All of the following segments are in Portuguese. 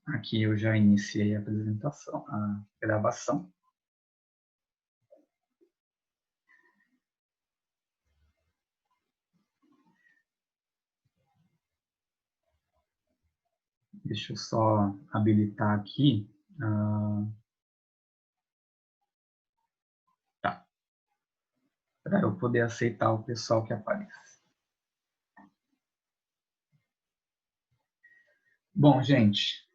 Aqui eu já iniciei a apresentação, a gravação. Deixa eu só habilitar aqui. Tá. Para eu poder aceitar o pessoal que aparece. Bom, gente,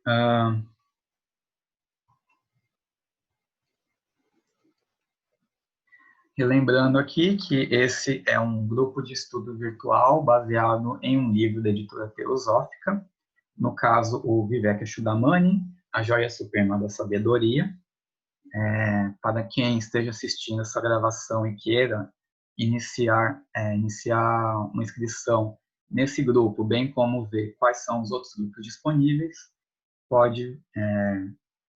relembrando aqui que esse é um grupo de estudo virtual baseado em um livro da editora Teosófica, no caso, o Vivekachudamani, A Joia Suprema da Sabedoria. Para quem esteja assistindo essa gravação e queira iniciar uma inscrição nesse grupo, bem como ver quais são os outros grupos disponíveis, pode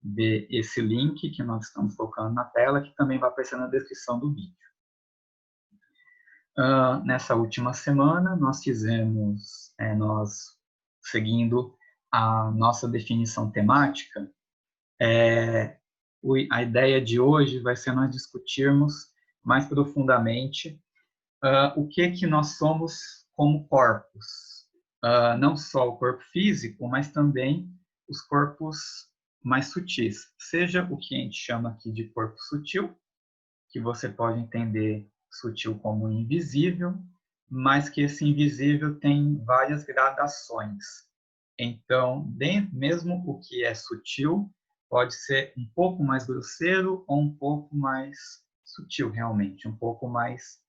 ver esse link que nós estamos colocando na tela, que também vai aparecer na descrição do vídeo. Nessa última semana, nós seguindo a nossa definição temática, a ideia de hoje vai ser nós discutirmos mais profundamente o que nós somos como corpos. Não só o corpo físico, mas também os corpos mais sutis. Seja o que a gente chama aqui de corpo sutil, que você pode entender sutil como invisível, mas que esse invisível tem várias gradações. Então, mesmo o que é sutil pode ser um pouco mais grosseiro ou um pouco mais sutil, realmente, um pouco mais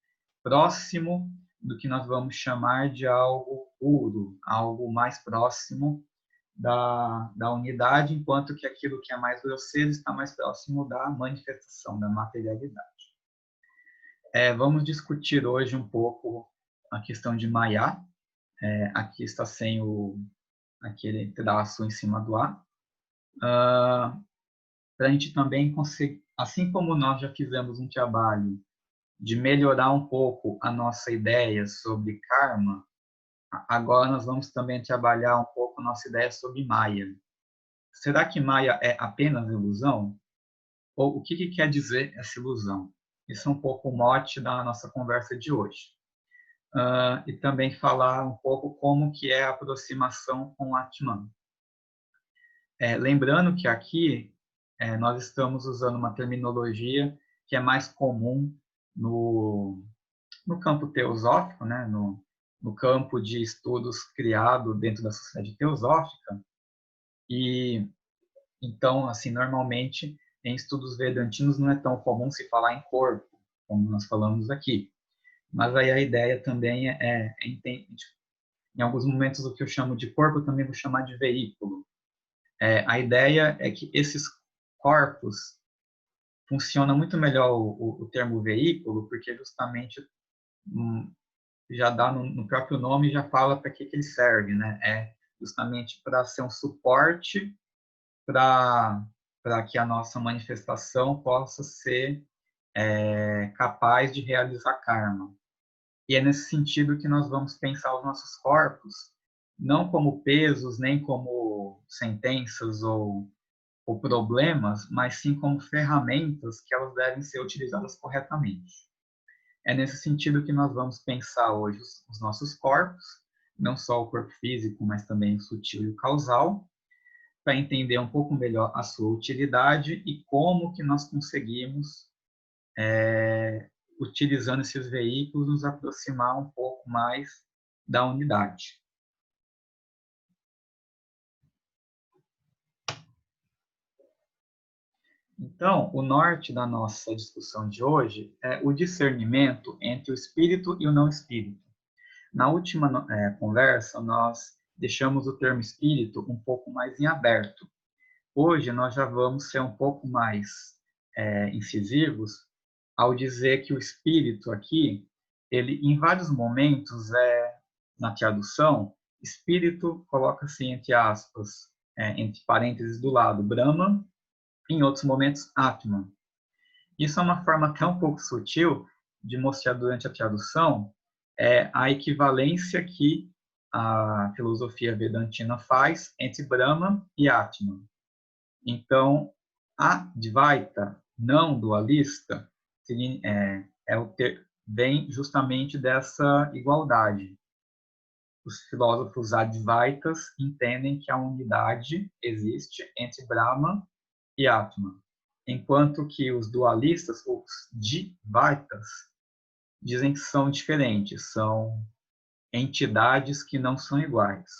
próximo do que nós vamos chamar de algo puro, algo mais próximo da unidade, enquanto que aquilo que é mais grosseiro está mais próximo da manifestação, da materialidade. Vamos discutir hoje um pouco a questão de Maya. Aqui está sem aquele traço em cima do A. Para a gente também conseguir, assim como nós já fizemos um trabalho de melhorar um pouco a nossa ideia sobre karma, agora nós vamos também trabalhar um pouco a nossa ideia sobre Maya. Será que Maya é apenas ilusão? Ou o que quer dizer essa ilusão? Isso é um pouco o mote da nossa conversa de hoje. E também falar um pouco como que é a aproximação com o Atman. Lembrando que aqui nós estamos usando uma terminologia que é mais comum no campo teosófico, né? no campo de estudos criado dentro da sociedade teosófica. E então, assim, normalmente em estudos vedantinos não é tão comum se falar em corpo, como nós falamos aqui. Mas aí a ideia também em alguns momentos o que eu chamo de corpo eu também vou chamar de veículo. A ideia é que esses corpos funciona muito melhor o termo veículo, porque justamente já dá no próprio nome, já fala para que ele serve, né? É justamente para ser um suporte para que a nossa manifestação possa ser capaz de realizar karma. E é nesse sentido que nós vamos pensar os nossos corpos, não como pesos, nem como sentenças ou problemas, mas sim como ferramentas que elas devem ser utilizadas corretamente. É nesse sentido que nós vamos pensar hoje os nossos corpos, não só o corpo físico, mas também o sutil e o causal, para entender um pouco melhor a sua utilidade e como que nós conseguimos, utilizando esses veículos, nos aproximar um pouco mais da unidade. Então, o norte da nossa discussão de hoje é o discernimento entre o espírito e o não espírito. Na última conversa, nós deixamos o termo espírito um pouco mais em aberto. Hoje, nós já vamos ser um pouco mais incisivos ao dizer que o espírito aqui, ele, em vários momentos, na tradução, espírito coloca-se entre aspas, entre parênteses do lado, Brahman, em outros momentos, Atman. Isso é uma forma até um pouco sutil de mostrar durante a tradução a equivalência que a filosofia vedantina faz entre Brahman e Atman. Então, Advaita, não dualista, vem justamente dessa igualdade. Os filósofos Advaitas entendem que a unidade existe entre Brahman e Atman, enquanto que os dualistas, os Dvaitas, dizem que são diferentes, são entidades que não são iguais.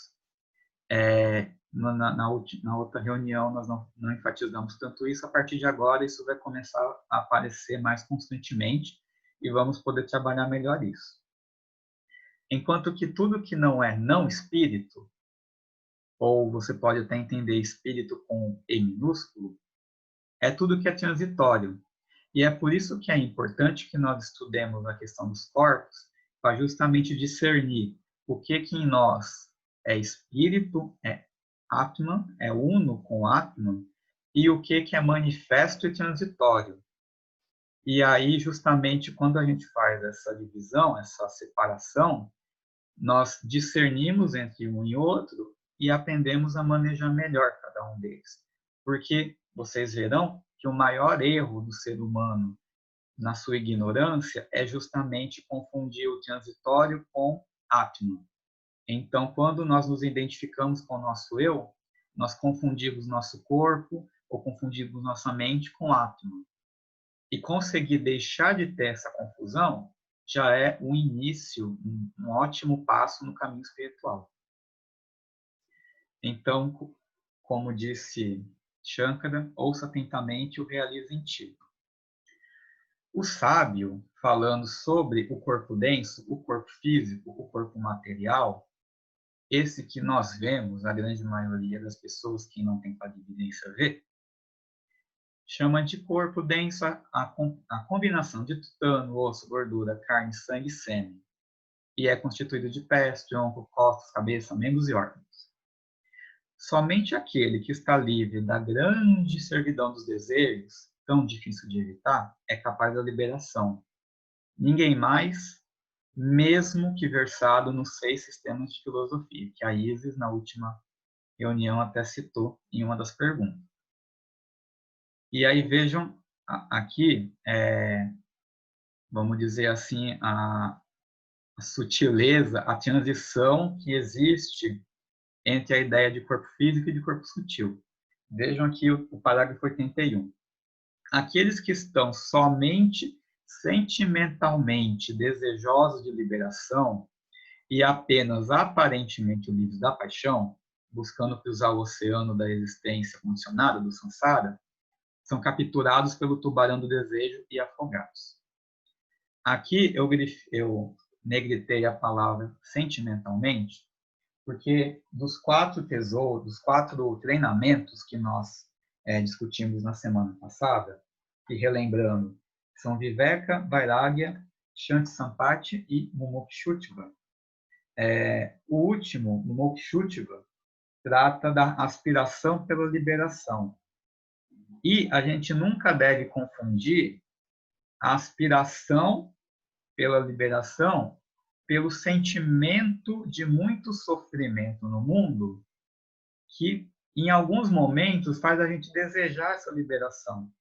Na outra reunião nós não enfatizamos tanto isso, a partir de agora isso vai começar a aparecer mais constantemente e vamos poder trabalhar melhor isso. Enquanto que tudo que não é não espírito, ou você pode até entender espírito com E minúsculo, é tudo que é transitório. E é por isso que é importante que nós estudemos a questão dos corpos, para justamente discernir o que em nós é espírito, é Atman, é uno com Atman, e o que é manifesto e transitório. E aí, justamente, quando a gente faz essa divisão, essa separação, nós discernimos entre um e outro e aprendemos a manejar melhor cada um deles. Porque vocês verão que o maior erro do ser humano na sua ignorância é justamente confundir o transitório com Atman. Então, quando nós nos identificamos com o nosso eu, nós confundimos nosso corpo ou confundimos nossa mente com Atman. E conseguir deixar de ter essa confusão já é um início, um ótimo passo no caminho espiritual. Então, como disse Shankara, ouça atentamente o realiza em ti. O sábio, falando sobre o corpo denso, o corpo físico, o corpo material, esse que nós vemos, a grande maioria das pessoas que não tem clarividência vê, chama de corpo denso a combinação de tutano, osso, gordura, carne, sangue e sêmen. E é constituído de pés, tronco, costas, cabeça, membros e órgãos. Somente aquele que está livre da grande servidão dos desejos, tão difícil de evitar, é capaz da liberação. Ninguém mais, mesmo que versado nos 6 sistemas de filosofia, que a Isis, na última reunião, até citou em uma das perguntas. E aí vejam aqui, vamos dizer assim, a sutileza, a transição que existe entre a ideia de corpo físico e de corpo sutil. Vejam aqui o parágrafo 81. Aqueles que estão somente sentimentalmente desejosos de liberação e apenas aparentemente livres da paixão, buscando cruzar o oceano da existência condicionada do samsara, são capturados pelo tubarão do desejo e afogados. Aqui eu negritei a palavra sentimentalmente, porque dos 4 tesouros, dos 4 treinamentos que nós discutimos na semana passada, e relembrando, são Viveka, Vairagya, Shanti Sampati e Mumukshutva. O último, Mumukshutva, trata da aspiração pela liberação. E a gente nunca deve confundir a aspiração pela liberação pelo sentimento de muito sofrimento no mundo, que em alguns momentos faz a gente desejar essa liberação.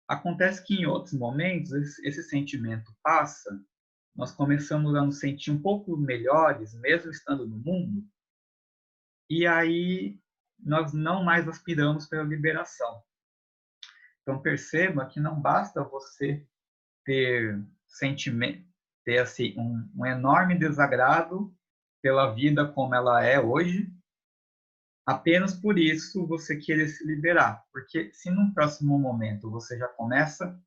Acontece que em outros momentos esse sentimento passa, nós começamos a nos sentir um pouco melhores, mesmo estando no mundo, e aí nós não mais aspiramos pela liberação. Então perceba que não basta você ter sentimento, ter assim, um enorme desagrado pela vida como ela é hoje, apenas por isso você querer se liberar. Porque se num próximo momento você já começa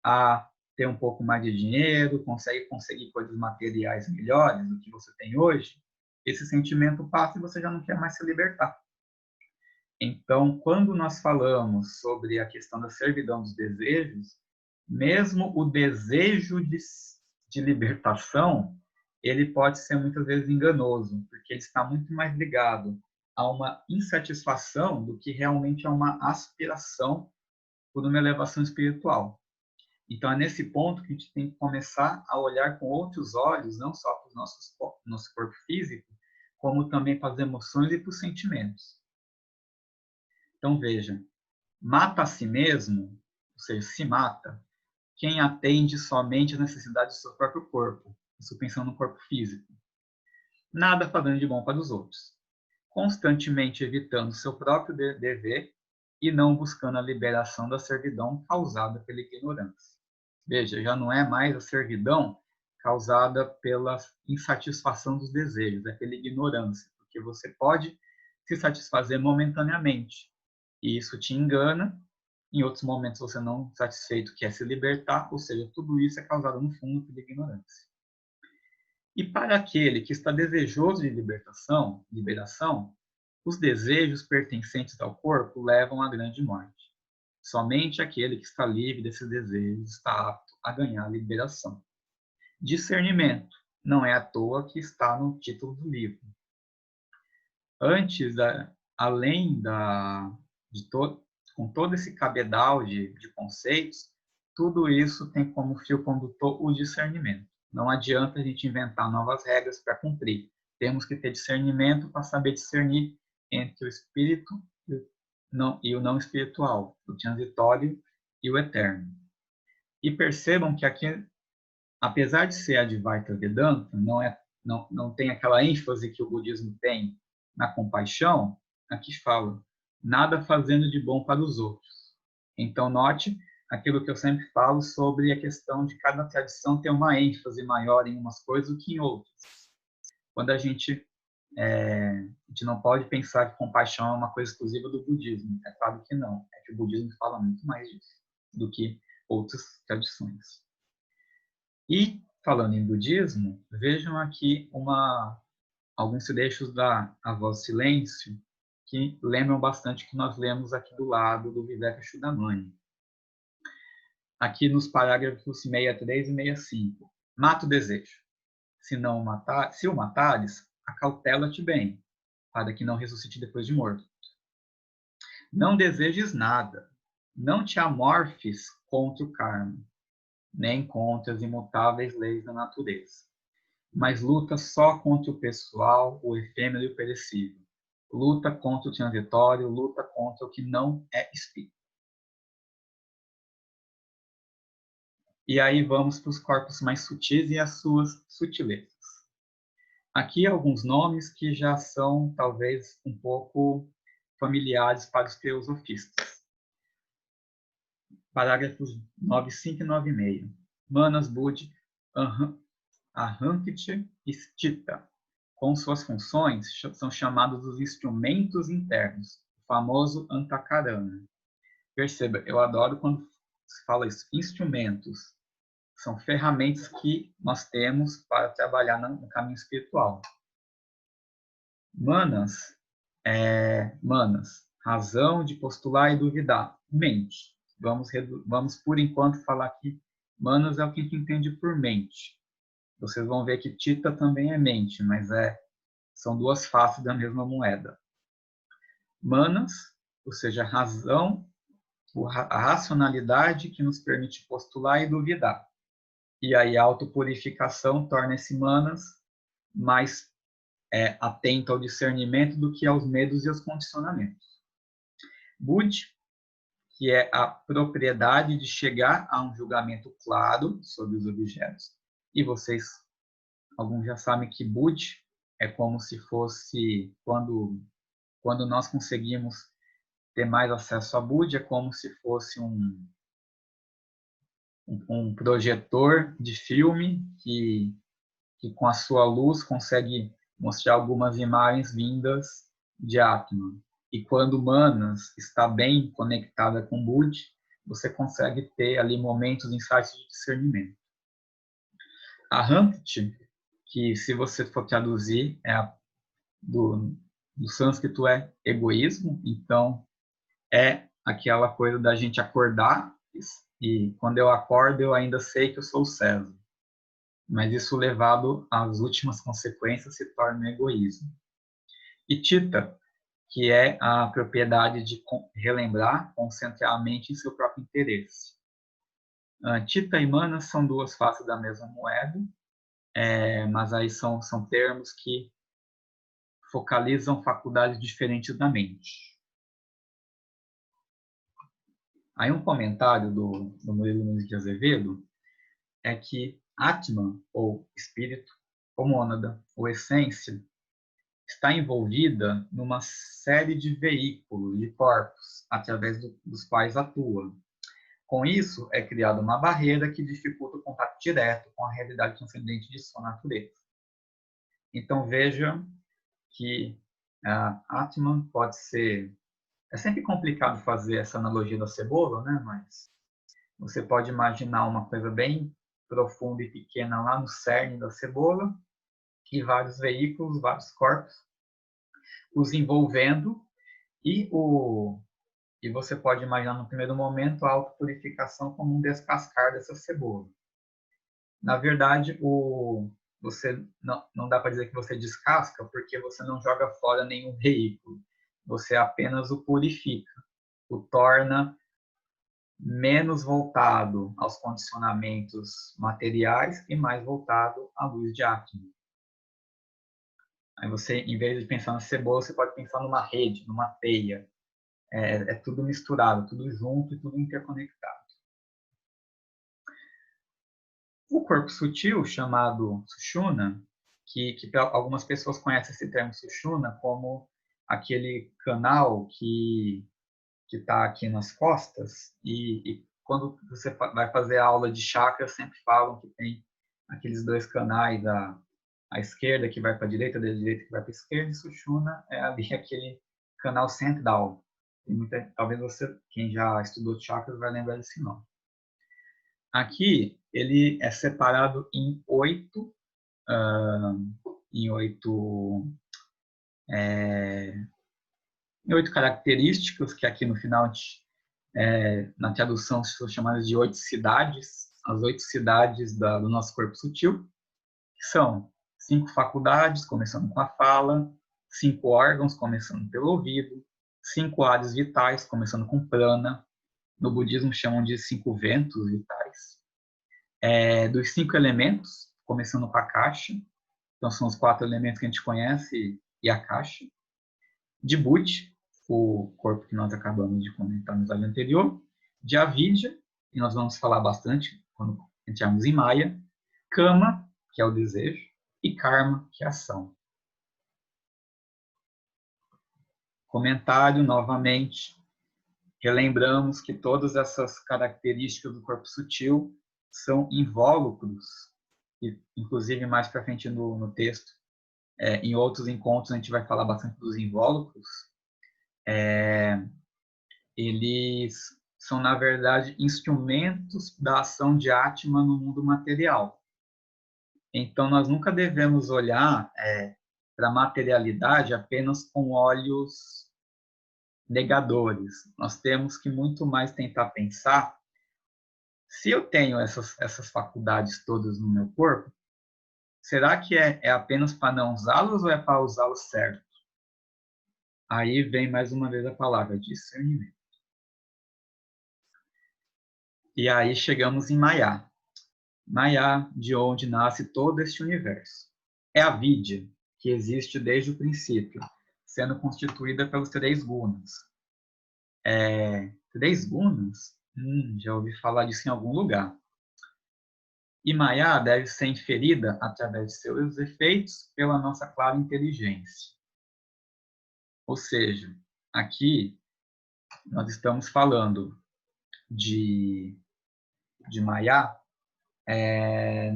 a ter um pouco mais de dinheiro, conseguir coisas materiais melhores do que você tem hoje, esse sentimento passa e você já não quer mais se libertar. Então, quando nós falamos sobre a questão da servidão dos desejos, mesmo o desejo de libertação, ele pode ser muitas vezes enganoso, porque ele está muito mais ligado a uma insatisfação do que realmente a uma aspiração por uma elevação espiritual. Então, é nesse ponto que a gente tem que começar a olhar com outros olhos, não só para o nosso corpo físico, como também para as emoções e para os sentimentos. Então, veja, mata a si mesmo, ou seja, se mata, quem atende somente às necessidades do seu próprio corpo. Isso pensando no corpo físico. Nada fazendo de bom para os outros. Constantemente evitando seu próprio dever e não buscando a liberação da servidão causada pela ignorância. Veja, já não é mais a servidão causada pela insatisfação dos desejos, é pela ignorância, porque você pode se satisfazer momentaneamente, e isso te engana. Em outros momentos você não satisfeito quer se libertar, ou seja, tudo isso é causado no fundo pela ignorância. E para aquele que está desejoso de liberação, os desejos pertencentes ao corpo levam à grande morte. Somente aquele que está livre desses desejos está apto a ganhar a liberação. Discernimento não é à toa que está no título do livro. Além com todo esse cabedal de conceitos, tudo isso tem como fio condutor o discernimento. Não adianta a gente inventar novas regras para cumprir. Temos que ter discernimento para saber discernir entre o espírito e o não espiritual, o transitório e o eterno. E percebam que aqui, apesar de ser Advaita Vedanta, não tem aquela ênfase que o budismo tem na compaixão. Aqui fala, nada fazendo de bom para os outros. Então, note aquilo que eu sempre falo sobre a questão de cada tradição ter uma ênfase maior em umas coisas do que em outras. Quando a gente não pode pensar que compaixão é uma coisa exclusiva do budismo. É claro que não. É que o budismo fala muito mais disso do que outras tradições. E, falando em budismo, vejam aqui alguns trechos da A Voz do Silêncio que lembram bastante o que nós lemos aqui do lado do Vivekachudamani. Aqui nos parágrafos 63 e 65. Mata o desejo. Se o matares, acautela-te bem, para que não ressuscite depois de morto. Não desejes nada. Não te amorfes contra o karma, nem contra as imutáveis leis da natureza. Mas luta só contra o pessoal, o efêmero e o perecível. Luta contra o transitório, luta contra o que não é espírito. E aí vamos para os corpos mais sutis e as suas sutilezas. Aqui alguns nomes que já são, talvez, um pouco familiares para os teosofistas. Parágrafos 95 e 96. Manas, Budi, Ahankti e Stita, com suas funções, são chamados os instrumentos internos, o famoso Antakarana. Perceba, eu adoro quando se fala isso, instrumentos. São ferramentas que nós temos para trabalhar no caminho espiritual. Manas, razão de postular e duvidar. Mente. Vamos por enquanto falar que manas é o que a gente entende por mente. Vocês vão ver que Tita também é mente, mas são duas faces da mesma moeda. Manas, ou seja, a razão, a racionalidade que nos permite postular e duvidar. E aí a autopurificação torna esse manas mais atento ao discernimento do que aos medos e aos condicionamentos. Buddhi, que é a propriedade de chegar a um julgamento claro sobre os objetos. E alguns já sabem que Buddhi é como se fosse, quando nós conseguimos ter mais acesso a Buddhi, é como se fosse um projetor de filme que com a sua luz consegue mostrar algumas imagens vindas de Atman. E quando Manas está bem conectada com Buddhi, você consegue ter ali momentos, insights de discernimento. A Ahankti, que se você for traduzir, do sânscrito é egoísmo, então é aquela coisa da gente acordar e quando eu acordo eu ainda sei que eu sou o César. Mas isso levado às últimas consequências se torna egoísmo. E Tita, que é a propriedade de relembrar, concentrar a mente em seu próprio interesse. Tita e Manas são duas faces da mesma moeda, mas aí são termos que focalizam faculdades diferentes da mente. Aí um comentário do Murilo Nunes de Azevedo é que Atman, ou espírito, ou mônada, ou essência, está envolvida numa série de veículos, de corpos, através dos quais atua. Com isso, é criada uma barreira que dificulta o contato direto com a realidade transcendente de sua natureza. Então, veja que Atman pode ser... É sempre complicado fazer essa analogia da cebola, né? Mas você pode imaginar uma coisa bem profunda e pequena lá no cerne da cebola e vários veículos, vários corpos os envolvendo e você pode imaginar no primeiro momento a autopurificação como um descascar dessa cebola. Na verdade, você não dá para dizer que você descasca porque você não joga fora nenhum veículo. Você apenas o purifica, o torna menos voltado aos condicionamentos materiais e mais voltado à luz de Atman. Aí você, em vez de pensar na cebola, você pode pensar numa rede, numa teia. É tudo misturado, tudo junto e tudo interconectado. O corpo sutil, chamado Sushumna, que algumas pessoas conhecem esse termo Sushumna como aquele canal que está aqui nas costas, e quando você vai fazer a aula de chakra, sempre falam que tem aqueles dois canais, a esquerda que vai para a direita, da direita que vai para a esquerda, e Sushumna é ali aquele canal central. Talvez você, quem já estudou chakras, vai lembrar desse nome. Aqui, ele é separado em oito características, que aqui no final, na tradução, são chamadas de 8 cidades, as 8 cidades do nosso corpo sutil, que são 5 faculdades, começando com a fala, 5 órgãos, começando pelo ouvido, 5 áreas vitais, começando com prana, no budismo chamam de 5 ventos vitais, dos 5 elementos, começando com a caixa, então são os 4 elementos que a gente conhece e a caixa, de Buddhi, o corpo que nós acabamos de comentar no slide anterior, de Avidya, que nós vamos falar bastante quando entrarmos em Maya, Kama, que é o desejo, e Karma, que é a ação. Comentário novamente. Relembramos que todas essas características do corpo sutil são invólucros, e inclusive mais para frente no texto, em outros encontros a gente vai falar bastante dos invólucros. Eles são, na verdade, instrumentos da ação de Atman no mundo material. Então, nós nunca devemos olhar para a materialidade apenas com olhos negadores. Nós temos que muito mais tentar pensar, se eu tenho essas faculdades todas no meu corpo, será que é apenas para não usá-las ou é para usá-las certo? Aí vem mais uma vez a palavra discernimento. E aí chegamos em Maya. Maya, de onde nasce todo este universo. É a Vidya, que existe desde o princípio, sendo constituída pelos 3 gunas. 3 gunas? Já ouvi falar disso em algum lugar. E Maya deve ser inferida, através de seus efeitos, pela nossa clara inteligência. Ou seja, aqui nós estamos falando de Maya,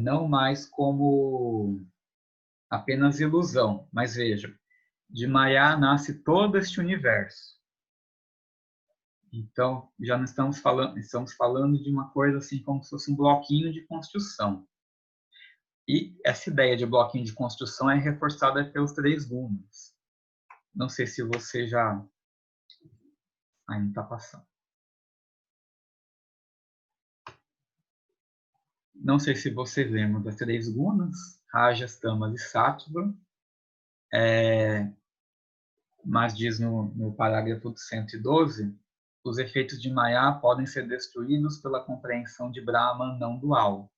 não mais como apenas ilusão, mas veja, de Maya nasce todo este universo. Então, já não estamos falando de uma coisa assim como se fosse um bloquinho de construção. E essa ideia de bloquinho de construção é reforçada pelos 3 gunas. Não sei se você já... Ainda está passando. Não sei se você lembra das 3 gunas, Rajas, Tamas e Sattva, mas diz no parágrafo 112, os efeitos de Maya podem ser destruídos pela compreensão de Brahman não dual.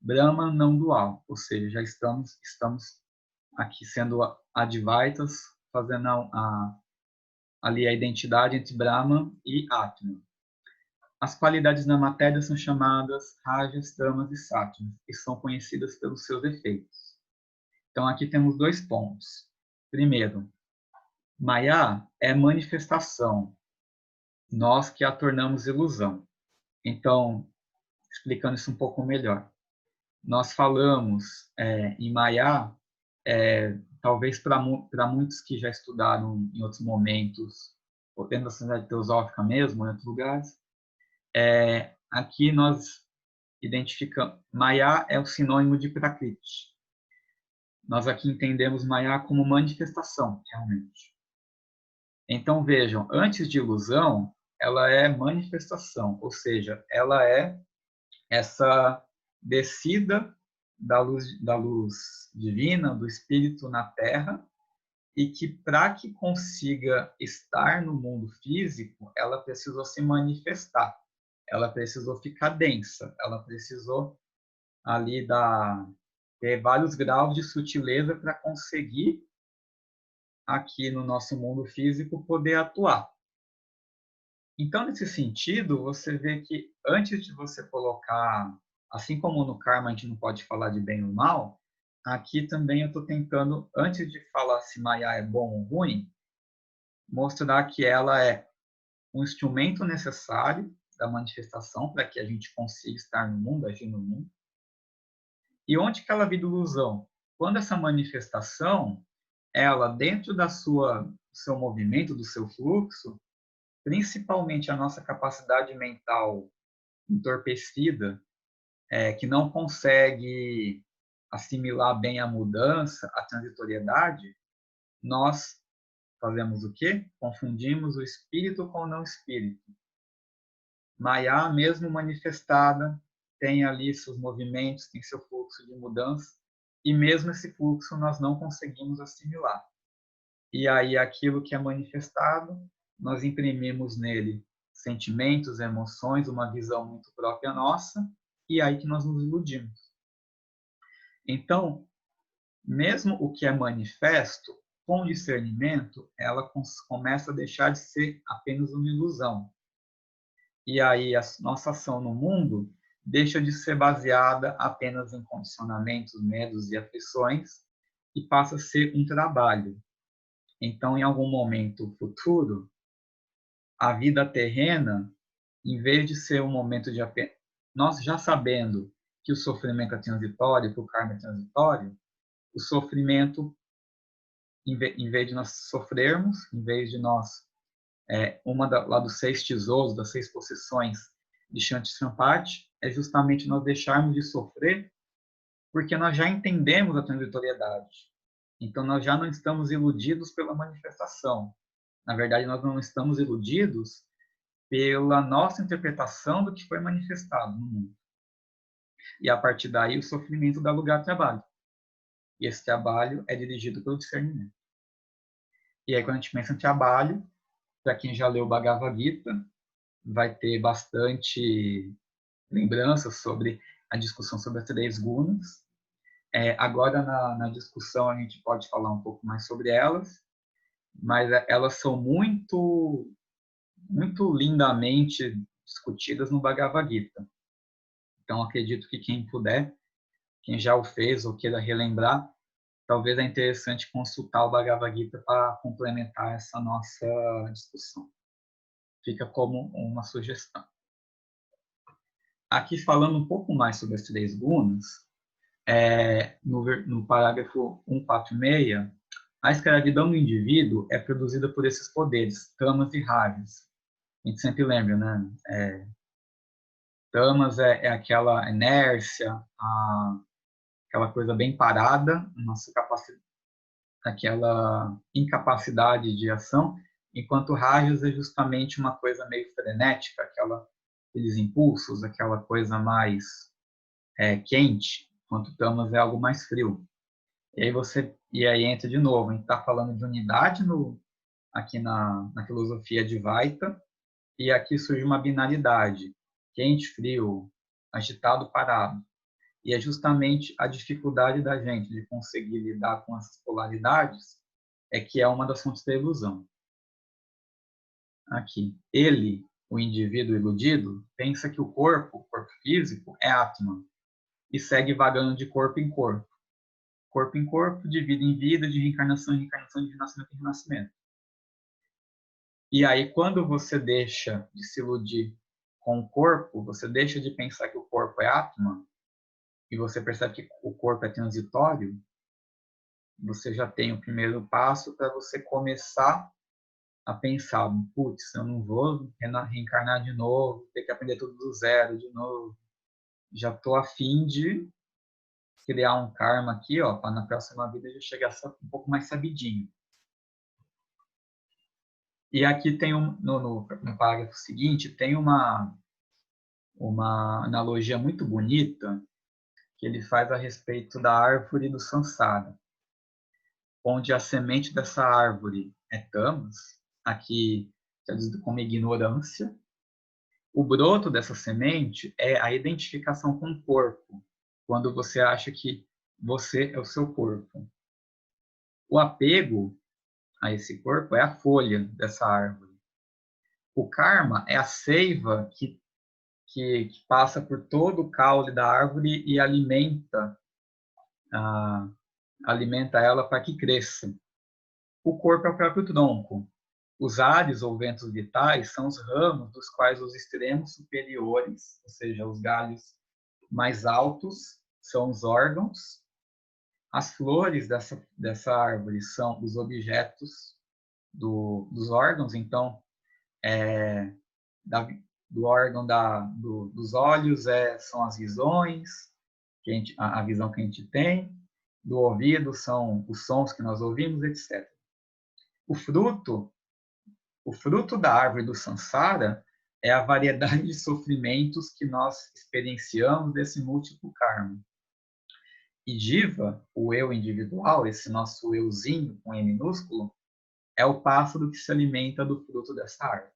Brahman não dual, ou seja, já estamos aqui sendo Advaitas, fazendo ali a identidade entre Brahman e Atman. As qualidades da matéria são chamadas Rajas, Tamas e Sattvas, e são conhecidas pelos seus efeitos. Então, aqui temos 2 pontos. Primeiro, Maya é manifestação, nós que a tornamos ilusão. Então, explicando isso um pouco melhor, nós falamos em Maya, talvez para muitos que já estudaram em outros momentos, ou dentro da sociedade teosófica mesmo, em outros lugares, aqui nós identificamos, Maya é o sinônimo de Prakriti. Nós aqui entendemos Maya como manifestação, realmente. Então, vejam, antes de ilusão, ela é manifestação, ou seja, ela é essa descida da luz divina, do Espírito na Terra, e que para que consiga estar no mundo físico, ela precisou se manifestar, ela precisou ficar densa, ela precisou ali ter vários graus de sutileza para conseguir aqui no nosso mundo físico poder atuar. Então, nesse sentido, você vê que antes de você colocar, assim como no karma a gente não pode falar de bem ou mal, aqui também eu estou tentando, antes de falar se Maya é bom ou ruim, mostrar que ela é um instrumento necessário da manifestação para que a gente consiga estar no mundo, agir no mundo. E onde que ela vira ilusão? Quando essa manifestação, ela dentro do seu movimento, do seu fluxo, principalmente a nossa capacidade mental entorpecida, que não consegue assimilar bem a mudança, a transitoriedade, nós fazemos o quê? Confundimos o espírito com o não espírito. Maya, mesmo manifestada, tem ali seus movimentos, tem seu fluxo de mudança, e mesmo esse fluxo nós não conseguimos assimilar. E aí aquilo que é manifestado, nós imprimimos nele sentimentos, emoções, uma visão muito própria nossa, e aí que nós nos iludimos. Então, mesmo o que é manifesto, com discernimento, ela começa a deixar de ser apenas uma ilusão. E aí a nossa ação no mundo deixa de ser baseada apenas em condicionamentos, medos e aflições e passa a ser um trabalho. Então, em algum momento futuro, a vida terrena, em vez de ser um momento de apenas... Nós já sabendo que o sofrimento é transitório, que o karma é transitório, o sofrimento, em vez de nós sofrermos, em vez de nós... lá dos 6 tesouros, das 6 possessões de Shanti Sampati, é justamente nós deixarmos de sofrer, porque nós já entendemos a transitoriedade. Então, nós já não estamos iludidos pela manifestação. Na verdade, nós não estamos iludidos pela nossa interpretação do que foi manifestado no mundo. E, a partir daí, o sofrimento dá lugar ao trabalho. E esse trabalho é dirigido pelo discernimento. E aí, quando a gente pensa em trabalho, para quem já leu o Bhagavad Gita, vai ter bastante lembranças sobre a discussão sobre as 3 gunas. Agora, na discussão, a gente pode falar um pouco mais sobre elas, mas elas são muito, muito lindamente discutidas no Bhagavad Gita. Então, acredito que quem puder, quem já o fez ou queira relembrar, talvez é interessante consultar o Bhagavad Gita para complementar essa nossa discussão. Fica como uma sugestão. Aqui, falando um pouco mais sobre as 3 gunas, no parágrafo 146, a escravidão do indivíduo é produzida por esses poderes, tamas e rajas. A gente sempre lembra, né? Tamas é aquela inércia, aquela coisa bem parada, nossa capacidade, aquela incapacidade de ação, enquanto rajas é justamente uma coisa meio frenética, aqueles impulsos, aquela coisa mais quente, enquanto tamas é algo mais frio. E aí entra de novo, a gente está falando de unidade aqui na filosofia de Vaita, e aqui surge uma binaridade, quente, frio, agitado, parado. E é justamente a dificuldade da gente de conseguir lidar com essas polaridades é que é uma das fontes da ilusão. Aqui, ele, o indivíduo iludido, pensa que o corpo físico, é Atman e segue vagando de corpo em corpo. Corpo em corpo, de vida em vida, de reencarnação em reencarnação, de renascimento em renascimento. E aí, quando você deixa de se iludir com o corpo, você deixa de pensar que o corpo é Atman, e você percebe que o corpo é transitório, você já tem o primeiro passo para você começar a pensar, putz, eu não vou reencarnar de novo, ter que aprender tudo do zero de novo. Já estou a fim de criar um karma aqui, ó, para na próxima vida já chegar um pouco mais sabidinho. E aqui tem no parágrafo seguinte, tem uma analogia muito bonita que ele faz a respeito da árvore do Sansara, onde a semente dessa árvore é tamas, aqui traduzido como ignorância. O broto dessa semente é a identificação com o corpo, quando você acha que você é o seu corpo. O apego a esse corpo é a folha dessa árvore. O karma é a seiva que passa por todo o caule da árvore e alimenta ela para que cresça. O corpo é o próprio tronco. Os ares ou ventos vitais são os ramos dos quais os extremos superiores, ou seja, os galhos mais altos, são os órgãos. As flores dessa árvore são os objetos dos órgãos, então, do órgão dos olhos são as visões, a visão que a gente tem, do ouvido são os sons que nós ouvimos, etc. O fruto da árvore do Sansara é a variedade de sofrimentos que nós experienciamos desse múltiplo karma. E Jiva, o eu individual, esse nosso euzinho com E minúsculo, é o pássaro que se alimenta do fruto dessa árvore.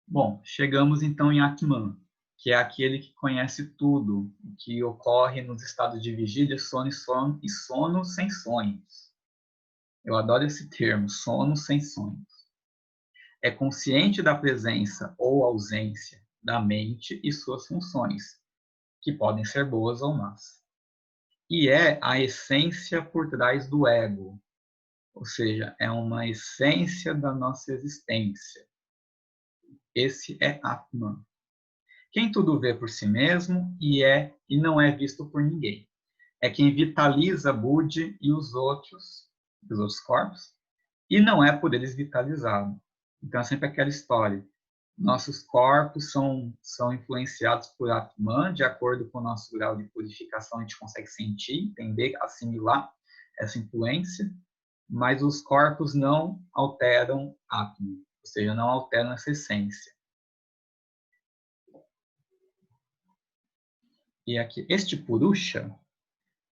Bom, chegamos então em Atman, que é aquele que conhece tudo, o que ocorre nos estados de vigília, sono e sono sem sonhos. Eu adoro esse termo, sono sem sonhos. É consciente da presença ou ausência da mente e suas funções, que podem ser boas ou más. E é a essência por trás do ego, ou seja, é uma essência da nossa existência. Esse é Atman. Quem tudo vê por si mesmo e não é visto por ninguém. É quem vitaliza Budi e os outros corpos, e não é por eles vitalizado. Então é sempre aquela história. Nossos corpos são influenciados por Atman, de acordo com o nosso grau de purificação, a gente consegue sentir, entender, assimilar essa influência, mas os corpos não alteram Atman, ou seja, não alteram essa essência. E aqui, este Purusha,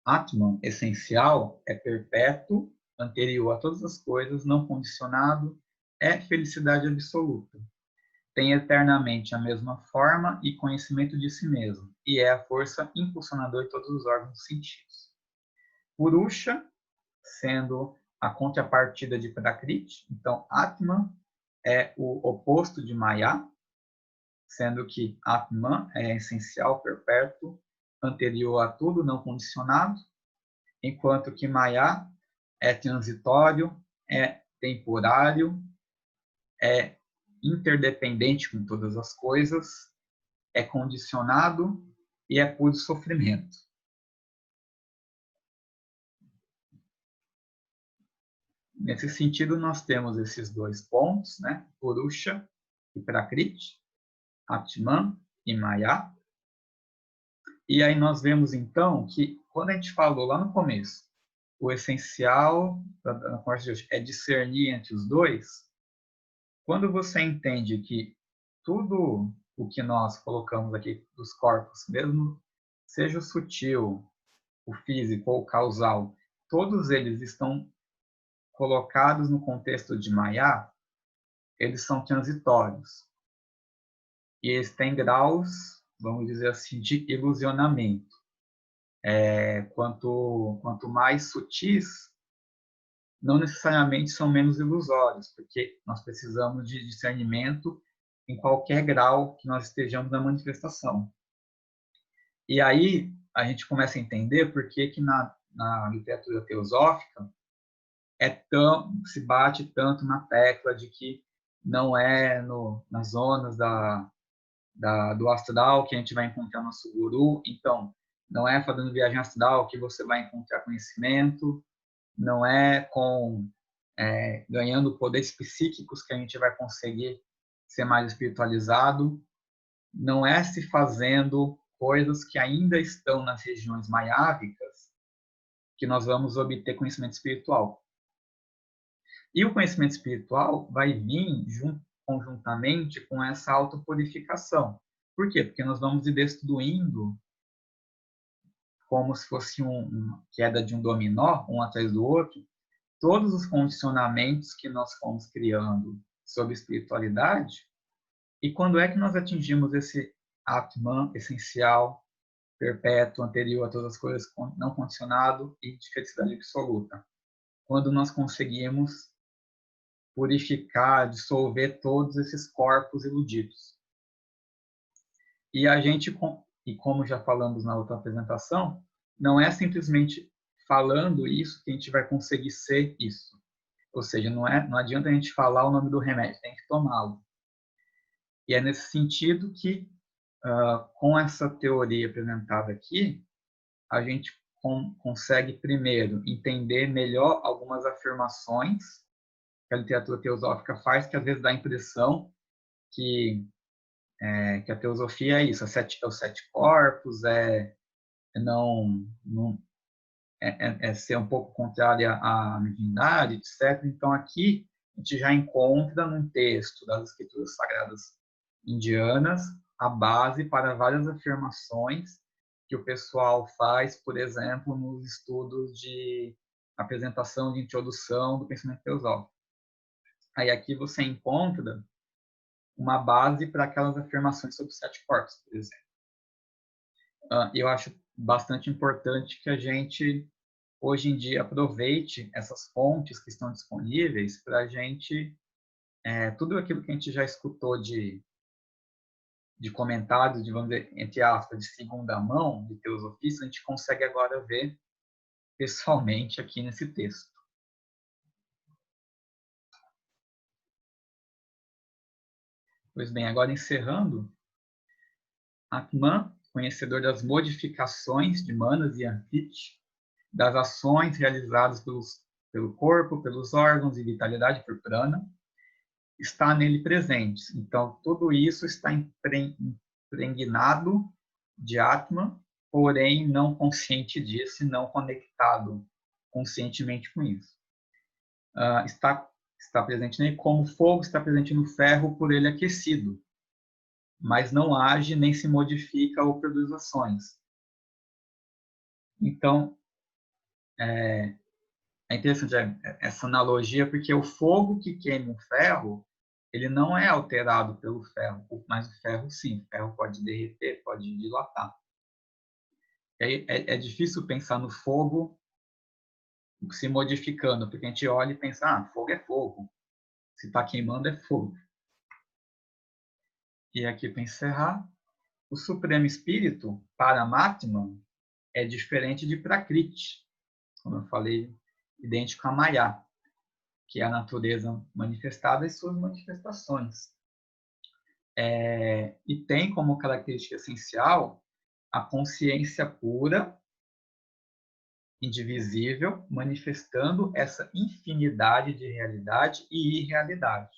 Atman essencial, é perpétuo, anterior a todas as coisas, não condicionado, é felicidade absoluta. Tem eternamente a mesma forma e conhecimento de si mesmo, e é a força impulsionadora de todos os órgãos dos sentidos. Purusha, sendo a contrapartida de Prakriti, então Atman é o oposto de Maya, sendo que Atman é essencial, perpétuo, anterior a tudo, não condicionado, enquanto que Maya é transitório, é temporário, é interdependente com todas as coisas, é condicionado e é puro sofrimento. Nesse sentido, nós temos esses dois pontos, né? Purusha e Prakriti, Atman e Maya. E aí nós vemos, então, que quando a gente falou lá no começo, o essencial da conversa de hoje é discernir entre os dois, quando você entende que tudo o que nós colocamos aqui dos corpos, mesmo seja o sutil, o físico ou o causal, todos eles estão colocados no contexto de Maya, eles são transitórios. e eles têm graus, vamos dizer assim, de ilusionamento. Quanto mais sutis, não necessariamente são menos ilusórios, porque nós precisamos de discernimento em qualquer grau que nós estejamos na manifestação. E aí a gente começa a entender por que na literatura teosófica se bate tanto na tecla de que não é nas zonas do astral que a gente vai encontrar nosso guru. Então, não é fazendo viagem astral que você vai encontrar conhecimento, não é ganhando poderes psíquicos que a gente vai conseguir ser mais espiritualizado, não é se fazendo coisas que ainda estão nas regiões maiávicas que nós vamos obter conhecimento espiritual. E o conhecimento espiritual vai vir conjuntamente com essa autopurificação. Por quê? Porque nós vamos ir destruindo como se fosse uma queda de um dominó, um atrás do outro, todos os condicionamentos que nós fomos criando sobre espiritualidade. E quando é que nós atingimos esse Atman essencial, perpétuo, anterior a todas as coisas, não condicionado e de felicidade absoluta? Quando nós conseguimos purificar, dissolver todos esses corpos iludidos. E a gente, e como já falamos na outra apresentação, não é simplesmente falando isso que a gente vai conseguir ser isso. Ou seja, não adianta a gente falar o nome do remédio, tem que tomá-lo. E é nesse sentido que, com essa teoria apresentada aqui, a gente consegue, primeiro, entender melhor algumas afirmações que a literatura teosófica faz, que às vezes dá a impressão que a teosofia é isso, os 7 corpos, ser um pouco contrária à divindade, etc. Então, aqui, a gente já encontra num texto das escrituras sagradas indianas a base para várias afirmações que o pessoal faz, por exemplo, nos estudos de apresentação de introdução do pensamento teosófico. Aí aqui você encontra uma base para aquelas afirmações sobre os 7 corpos, por exemplo. Eu acho bastante importante que a gente, hoje em dia, aproveite essas fontes que estão disponíveis para a gente, tudo aquilo que a gente já escutou de comentários, vamos dizer, entre aspas, de segunda mão, de teosofistas, a gente consegue agora ver pessoalmente aqui nesse texto. Pois bem, agora encerrando, Atman, conhecedor das modificações de manas e anfit, das ações realizadas pelo corpo, pelos órgãos e vitalidade por prana, está nele presente. Então, tudo isso está impregnado de Atman, porém não consciente disso e não conectado conscientemente com isso. Está presente nele como fogo está presente no ferro por ele aquecido, mas não age nem se modifica ou produz ações. Então, é interessante essa analogia, porque o fogo que queima o ferro, ele não é alterado pelo ferro, mas o ferro sim, o ferro pode derreter, pode dilatar. É difícil pensar no fogo se modificando, porque a gente olha e pensa, fogo é fogo, se está queimando é fogo. E aqui para encerrar, o Supremo Espírito, Paramatma, é diferente de Prakriti, como eu falei, idêntico a Maya, que é a natureza manifestada e suas manifestações. E tem como característica essencial a consciência pura, indivisível, manifestando essa infinidade de realidade e irrealidade.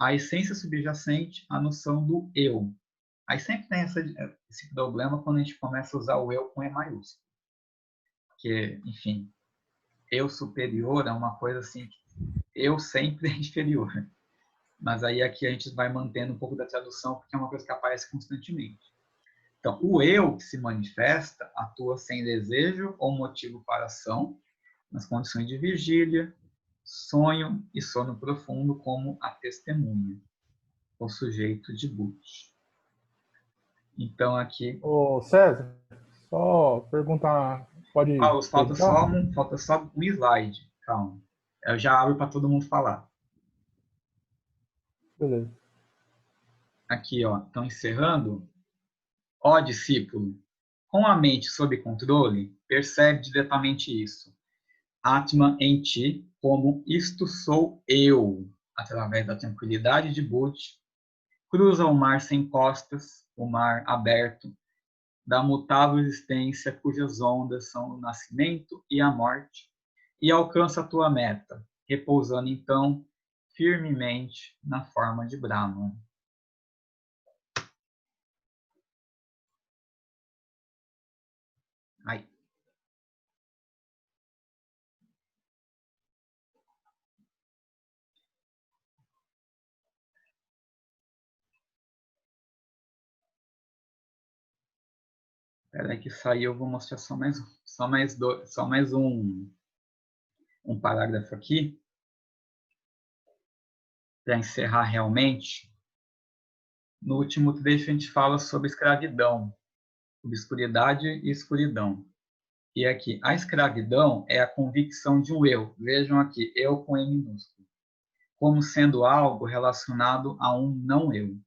A essência subjacente à noção do eu. Aí sempre tem esse problema quando a gente começa a usar o eu com E maiúsculo. Porque, enfim, eu superior é uma coisa assim, eu sempre é inferior. Mas aí aqui a gente vai mantendo um pouco da tradução, porque é uma coisa que aparece constantemente. Então, o eu que se manifesta atua sem desejo ou motivo para ação, nas condições de vigília, sonho e sono profundo como a testemunha. o sujeito de Butch. Então, aqui... Ô, César, só perguntar, pode perguntar? Falta só um slide, calma. Eu já abro para todo mundo falar. Beleza. Aqui, ó, estão encerrando. Ó, discípulo, com a mente sob controle, percebe diretamente isso. Atman em ti, como isto sou eu, através da tranquilidade de Butch, cruza o mar sem costas, o mar aberto, da mutável existência cujas ondas são o nascimento e a morte, e alcança a tua meta, repousando então firmemente na forma de Brahman. Aí. Espera aí que saiu, eu vou mostrar só mais um parágrafo aqui, para encerrar realmente. No último trecho a gente fala sobre escravidão, obscuridade e escuridão. E aqui, a escravidão é a convicção de um eu. Vejam aqui, eu com E minúsculo. Como sendo algo relacionado a um não eu.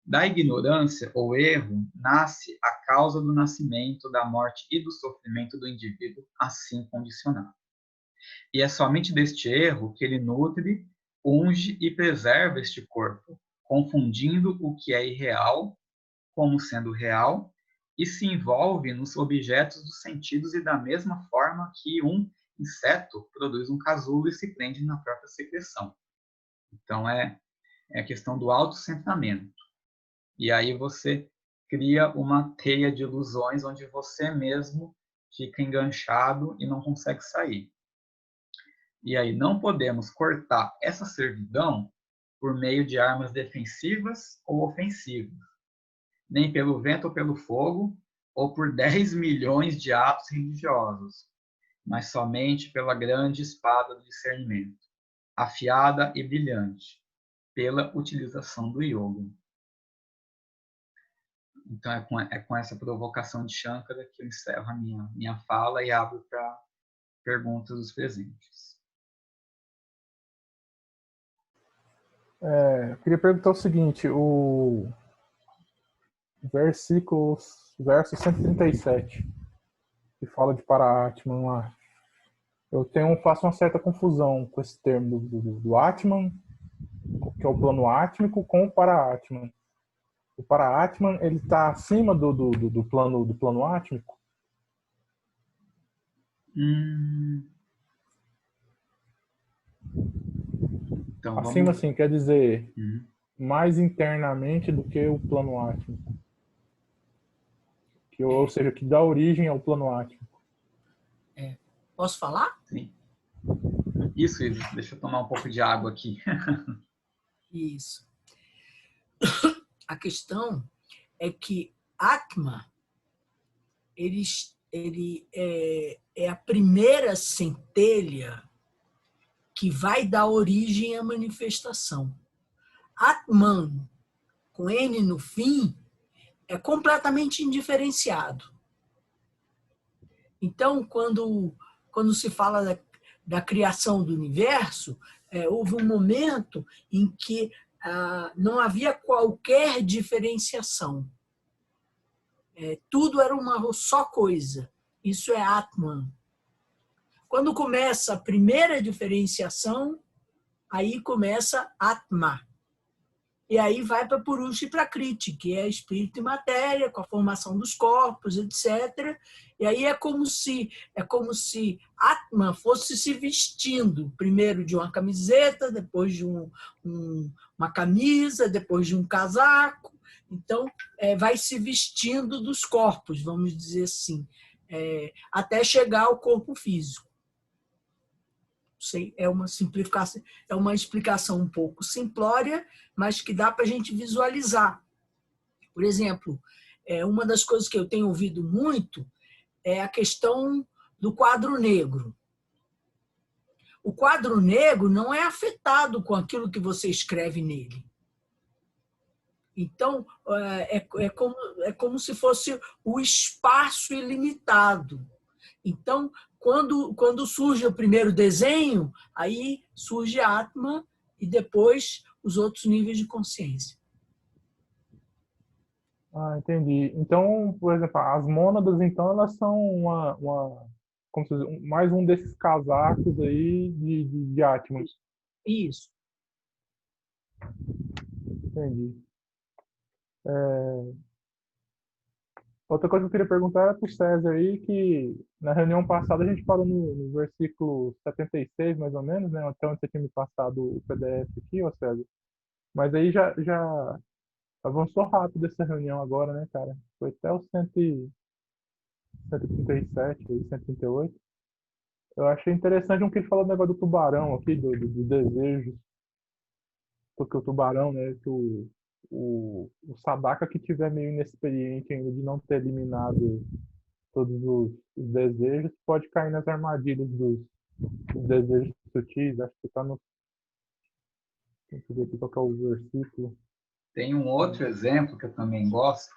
Da ignorância ou erro nasce a causa do nascimento, da morte e do sofrimento do indivíduo assim condicionado. E é somente deste erro que ele nutre, unge e preserva este corpo, confundindo o que é irreal como sendo real e se envolve nos objetos dos sentidos e da mesma forma que um inseto produz um casulo e se prende na própria secreção. Então, é a questão do autocentramento. E aí você cria uma teia de ilusões onde você mesmo fica enganchado e não consegue sair. E aí não podemos cortar essa servidão por meio de armas defensivas ou ofensivas, nem pelo vento ou pelo fogo, ou por 10 milhões de atos religiosos, mas somente pela grande espada do discernimento, afiada e brilhante, pela utilização do yoga. Então, é com essa provocação de Shankara que eu encerro a minha fala e abro para perguntas dos presentes. Eu queria perguntar o seguinte, o verso 137, que fala de Para-Atman lá. Faço uma certa confusão com esse termo do Atman, que é o plano átmico, com o Para-Atman. O Para-Atman, ele está acima do plano átmico? Então, acima, assim, quer dizer mais internamente do que o plano átmico. Ou seja, que dá origem ao plano átmico. Posso falar? Sim. Isso, deixa eu tomar um pouco de água aqui. Isso. A questão é que Atma ele é a primeira centelha que vai dar origem à manifestação. Atman, com N no fim, é completamente indiferenciado. Então, quando se fala da criação do universo, houve um momento em que não havia qualquer diferenciação. Tudo era uma só coisa. Isso é Atman. Quando começa a primeira diferenciação, aí começa Atma. E aí vai para Purusha e Prakriti, que é espírito e matéria, com a formação dos corpos, etc. E aí é como se Atman fosse se vestindo, primeiro de uma camiseta, depois de uma camisa, depois de um casaco. Então, vai se vestindo dos corpos, vamos dizer assim, até chegar ao corpo físico. Sei, é uma simplificação, é uma explicação um pouco simplória, mas que dá para a gente visualizar. Por exemplo, uma das coisas que eu tenho ouvido muito é a questão do quadro negro. O quadro negro não é afetado com aquilo que você escreve nele. Então, é como se fosse o espaço ilimitado. Então, quando surge o primeiro desenho, aí surge a Atman e depois os outros níveis de consciência. Ah, entendi. Então, por exemplo, as mônadas, então, elas são como se diz, mais um desses casacos aí de Atman. Isso. Entendi. Outra coisa que eu queria perguntar é para o César aí, que na reunião passada a gente parou no versículo 76, mais ou menos, né? Até onde você tinha me passado o PDF aqui, ó César. Mas aí já avançou rápido essa reunião agora, né, cara? Foi até o 137, aí, 138. Eu achei interessante um que ele falou do negócio do tubarão aqui, do desejo. Porque o tubarão, né, que o Sadaka que tiver meio inexperiente ainda de não ter eliminado todos os desejos, pode cair nas armadilhas dos desejos sutis. Acho que está no. Deixa eu ver aqui qual que é o versículo. Tem um outro exemplo que eu também gosto.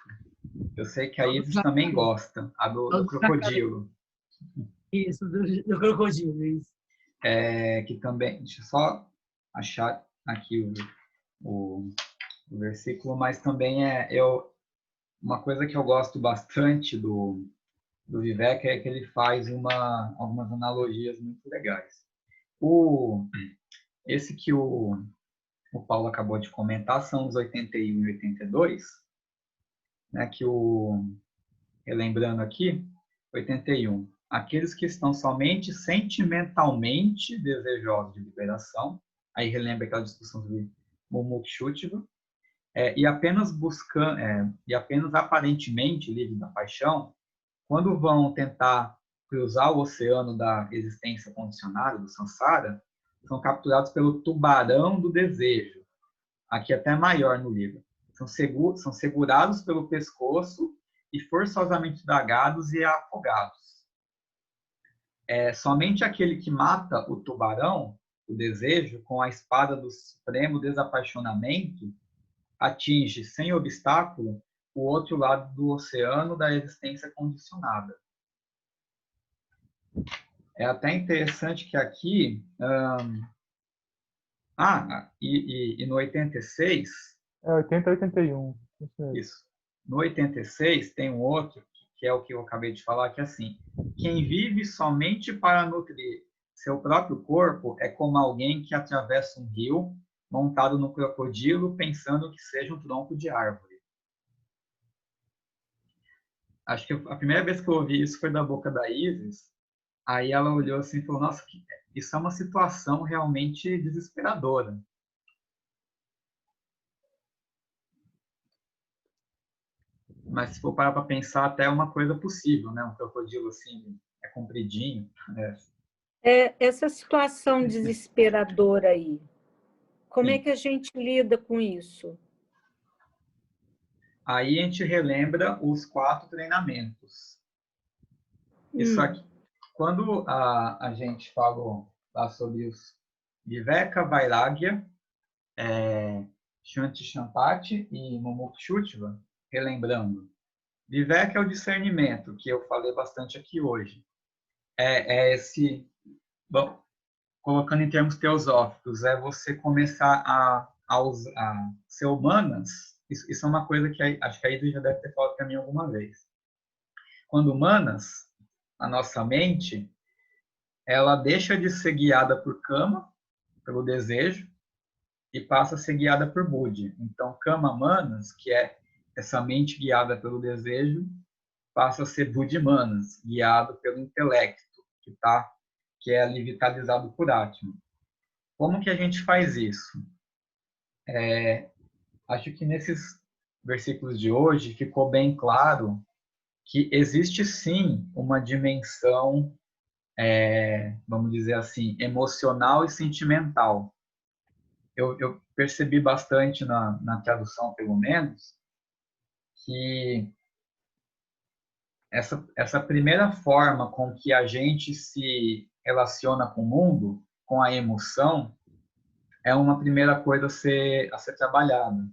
Eu sei que a Isis também gosta, a do crocodilo. Isso, do crocodilo, isso. Que também, deixa eu só achar aqui o versículo, mas também uma coisa que eu gosto bastante do Vivek é que ele faz algumas analogias muito legais. Esse que o Paulo acabou de comentar são os 81 e 82, né, relembrando aqui, 81. Aqueles que estão somente sentimentalmente desejosos de liberação, aí relembra aquela discussão sobre Mumukshutva, e apenas e apenas aparentemente livres da paixão, quando vão tentar cruzar o oceano da existência condicionada, do samsara, são capturados pelo tubarão do desejo, aqui até maior no livro. São segurados pelo pescoço e forçosamente dragados e afogados. Somente aquele que mata o tubarão, o desejo, com a espada do supremo desapaixonamento, atinge sem obstáculo o outro lado do oceano da existência condicionada. É até interessante que aqui... e no 86... 80 e 81. Isso. No 86 tem um outro, que é o que eu acabei de falar, que é assim: quem vive somente para nutrir seu próprio corpo é como alguém que atravessa um rio montado no crocodilo pensando que seja um tronco de árvore. Acho que a primeira vez que eu ouvi isso foi da boca da Isis. Aí ela olhou assim e falou: nossa, isso é uma situação realmente desesperadora. Mas se for parar para pensar, até é uma coisa possível, né? Um crocodilo assim, compridinho. Essa situação desesperadora aí, como é que a gente lida com isso? Aí a gente relembra os 4 treinamentos. Isso aqui, quando a gente falou lá sobre os Viveka, Vairagya, Shanti Shampati e Mumukshutva, relembrando. Viveka é o discernimento, que eu falei bastante aqui hoje. Bom, colocando em termos teosóficos, é você começar a ser humanas. Isso é uma coisa que acho que a Isis já deve ter falado para mim alguma vez. Quando humanas, a nossa mente, ela deixa de ser guiada por kama, pelo desejo, e passa a ser guiada por buddhi. Então, kama manas, que é essa mente guiada pelo desejo, passa a ser buddhi manas, guiado pelo intelecto, que é ali vitalizado por Atman. Como que a gente faz isso? Acho que nesses versículos de hoje ficou bem claro que existe sim uma dimensão, vamos dizer assim, emocional e sentimental. Eu percebi bastante na tradução, pelo menos, que essa primeira forma com que a gente se relaciona com o mundo, com a emoção, é uma primeira coisa a ser trabalhada.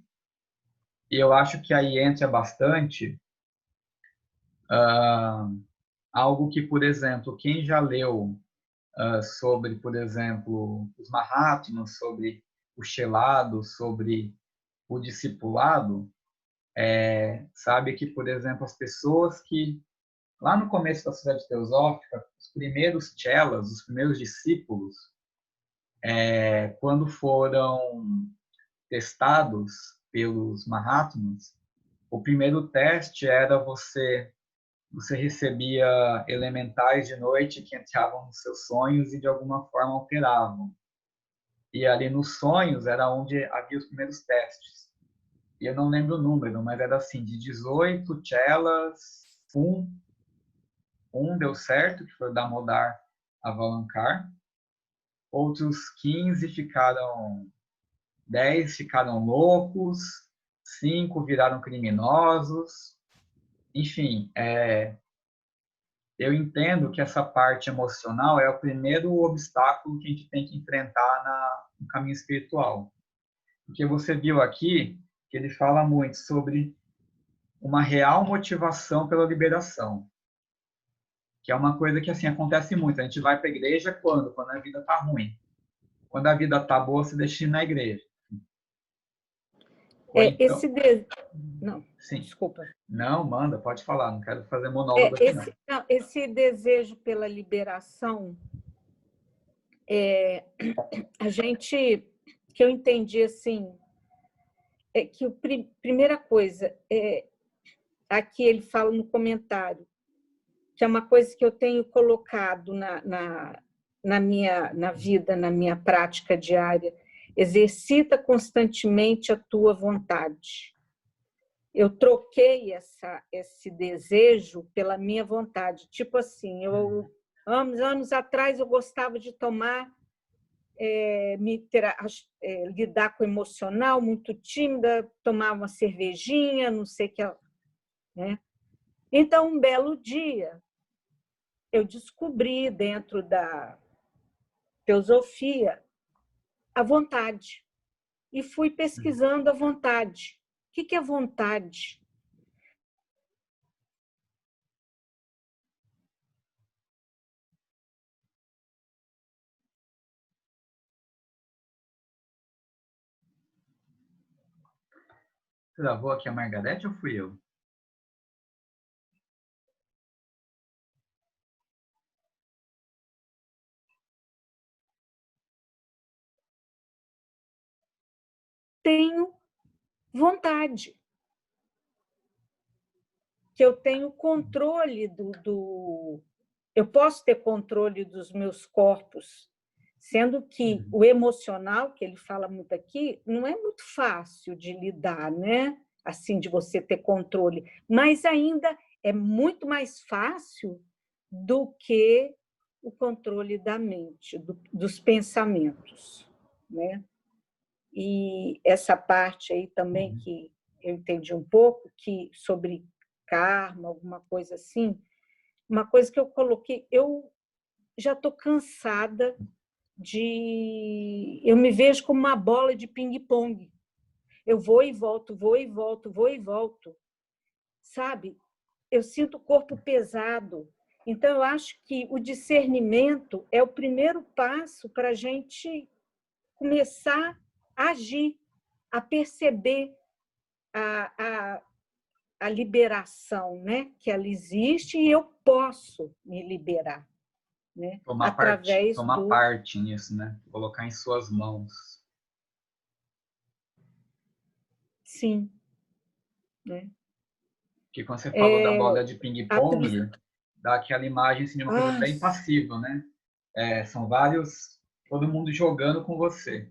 E eu acho que aí entra bastante algo que, por exemplo, quem já leu sobre, por exemplo, os Mahatmas, sobre o Shelado, sobre o discipulado, sabe que, por exemplo, as pessoas que, lá no começo da Sociedade Teosófica, os primeiros chelas, os primeiros discípulos, quando foram testados pelos Mahatmas, o primeiro teste era você recebia elementais de noite que entravam nos seus sonhos e de alguma forma alteravam. E ali nos sonhos era onde havia os primeiros testes. E eu não lembro o número, mas era assim, de 18 chelas, um deu certo, que foi o Damodar Avalankar. Outros 15 ficaram, 10 ficaram loucos, 5 viraram criminosos. Enfim, eu entendo que essa parte emocional é o primeiro obstáculo que a gente tem que enfrentar no caminho espiritual. Porque você viu aqui que ele fala muito sobre uma real motivação pela liberação, que é uma coisa que assim acontece muito. A gente vai para a igreja quando? Quando a vida está ruim. Quando a vida está boa, você deixa ir na igreja. Então, Não, sim. desculpa. Não, manda, pode falar. Não quero fazer monólogo aqui, não. Esse desejo pela liberação, a gente, que eu entendi assim, é que primeira coisa, aqui ele fala no comentário, que é uma coisa que eu tenho colocado na minha vida, na minha prática diária, exercita constantemente a tua vontade. Eu troquei esse desejo pela minha vontade. Tipo assim, anos atrás eu gostava de tomar, lidar com o emocional, muito tímida, tomar uma cervejinha, não sei o que. Né? Então, um belo dia, eu descobri dentro da teosofia a vontade e fui pesquisando a vontade. O que é vontade? Você gravou aqui a Margarete ou fui eu? Tenho vontade. Que eu tenho controle eu posso ter controle dos meus corpos, sendo que o emocional, que ele fala muito aqui, não é muito fácil de lidar, né? Assim, de você ter controle, mas ainda é muito mais fácil do que o controle da mente, dos pensamentos, né? E essa parte aí também que eu entendi um pouco, que sobre karma, alguma coisa assim, uma coisa que eu coloquei, eu já estou cansada eu me vejo como uma bola de ping-pong. Eu vou e volto, vou e volto, vou e volto. Sabe? Eu sinto o corpo pesado. Então, eu acho que o discernimento é o primeiro passo para a gente começar a agir, a perceber a liberação, né? Que ela existe e eu posso me liberar, né? Tomar parte nisso, né? Colocar em suas mãos. Sim. Né? Que quando você falou da bola de ping-pong, dá aquela imagem assim, de uma coisa bem passiva, né? São vários, todo mundo jogando com você.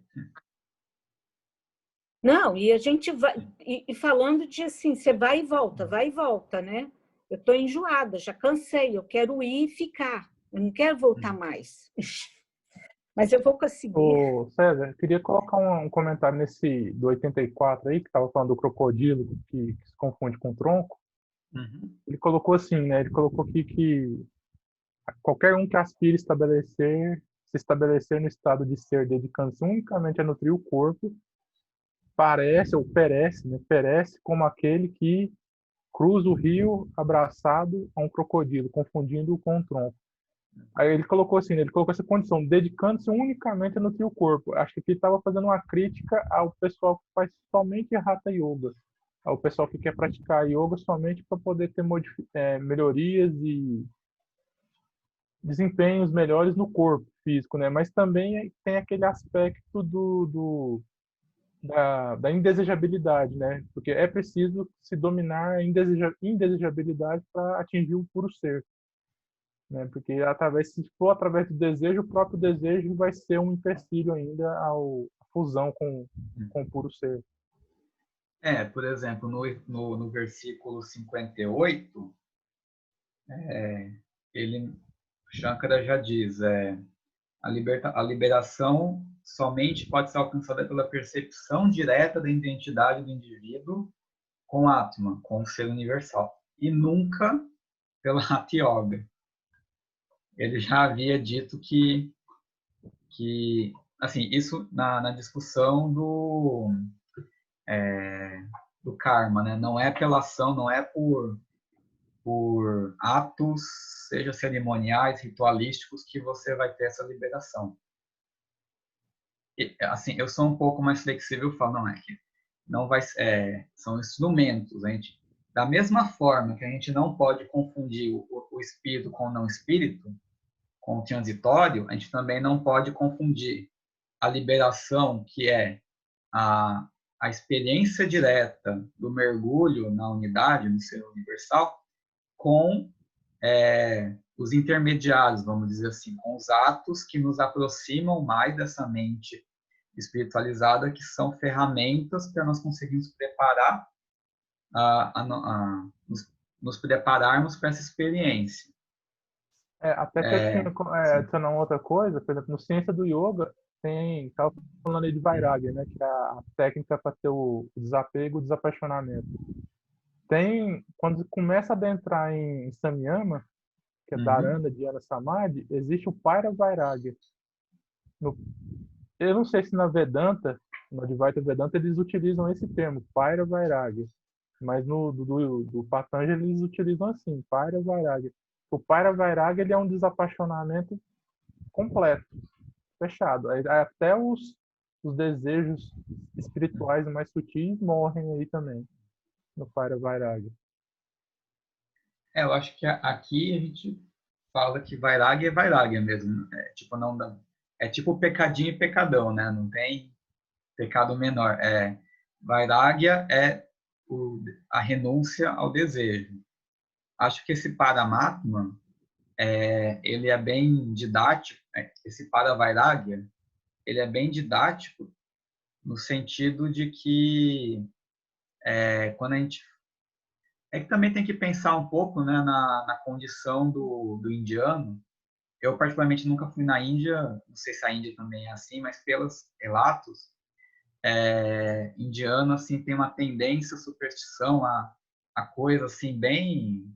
Não, e a gente vai e falando de assim, você vai e volta, né? Eu estou enjoada, já cansei, eu quero ir e ficar, eu não quero voltar mais. Mas eu vou conseguir. Ô, César, eu queria colocar um comentário nesse do 84 aí, que estava falando do crocodilo que se confunde com o tronco. Ele colocou assim, né? Ele colocou aqui que qualquer um que aspire se estabelecer no estado de ser, dedicando-se unicamente a nutrir o corpo, parece, ou perece, né? Perece como aquele que cruza o rio abraçado a um crocodilo, confundindo-o com um tronco. Aí ele colocou assim, ele colocou essa condição, dedicando-se unicamente a nutrir o corpo. Acho que aqui estava fazendo uma crítica ao pessoal que faz somente Hatha Yoga, ao pessoal que quer praticar yoga somente para poder ter melhorias e desempenhos melhores no corpo físico, né? Mas também tem aquele aspecto da indesejabilidade, né? Porque é preciso se dominar a indesejabilidade para atingir o puro ser, né? Porque se for através do desejo, o próprio desejo vai ser um empecilho ainda à fusão com o puro ser. Por exemplo, no versículo 58, Shankara já diz, a liberação somente pode ser alcançada pela percepção direta da identidade do indivíduo com Atman, com o ser universal, e nunca pela Hatha Yoga. Ele já havia dito que assim, isso na discussão do karma, né? Não é pela ação, não é por atos, seja cerimoniais, ritualísticos, que você vai ter essa liberação. E, assim, eu sou um pouco mais flexível, eu falo, não vai, são instrumentos, da mesma forma que a gente não pode confundir o espírito com o não espírito, com o transitório, a gente também não pode confundir a liberação, que é a experiência direta do mergulho na unidade, no ser universal, com os intermediários, vamos dizer assim, com os atos que nos aproximam mais dessa mente espiritualizada, que são ferramentas para nós conseguirmos preparar, nos prepararmos para essa experiência. Até que eu tinha adicionar uma outra coisa, por exemplo, no Ciência do Yoga, estava falando aí de Vairagya, né, que é a técnica para ter o desapego, o desapaixonamento. Quando começa a adentrar em Samyama, que é Dharana, Dhyana, Samadhi, existe o Paira Vairagya. Eu não sei se na Vedanta, no Advaita Vedanta, eles utilizam esse termo, Paira Vairagya. Mas do Patanjali eles utilizam assim, Paira Vairagya. O Paira Vairagya ele é um desapaixonamento completo, fechado. Até os desejos espirituais mais sutis morrem aí também, no Paira Vairagya. Eu acho que aqui a gente fala que Vairagya é Vairagya mesmo. É tipo pecadinho e pecadão, né? Não tem pecado menor. Vairagya é a renúncia ao desejo. Acho que esse Paramatma, ele é bem didático. Esse Paravairagya, ele é bem didático no sentido de que quando a gente que também tem que pensar um pouco, né, na condição do indiano. Eu, particularmente, nunca fui na Índia, não sei se a Índia também é assim, mas pelos relatos, indiano assim, tem uma tendência, superstição, a coisa assim, bem...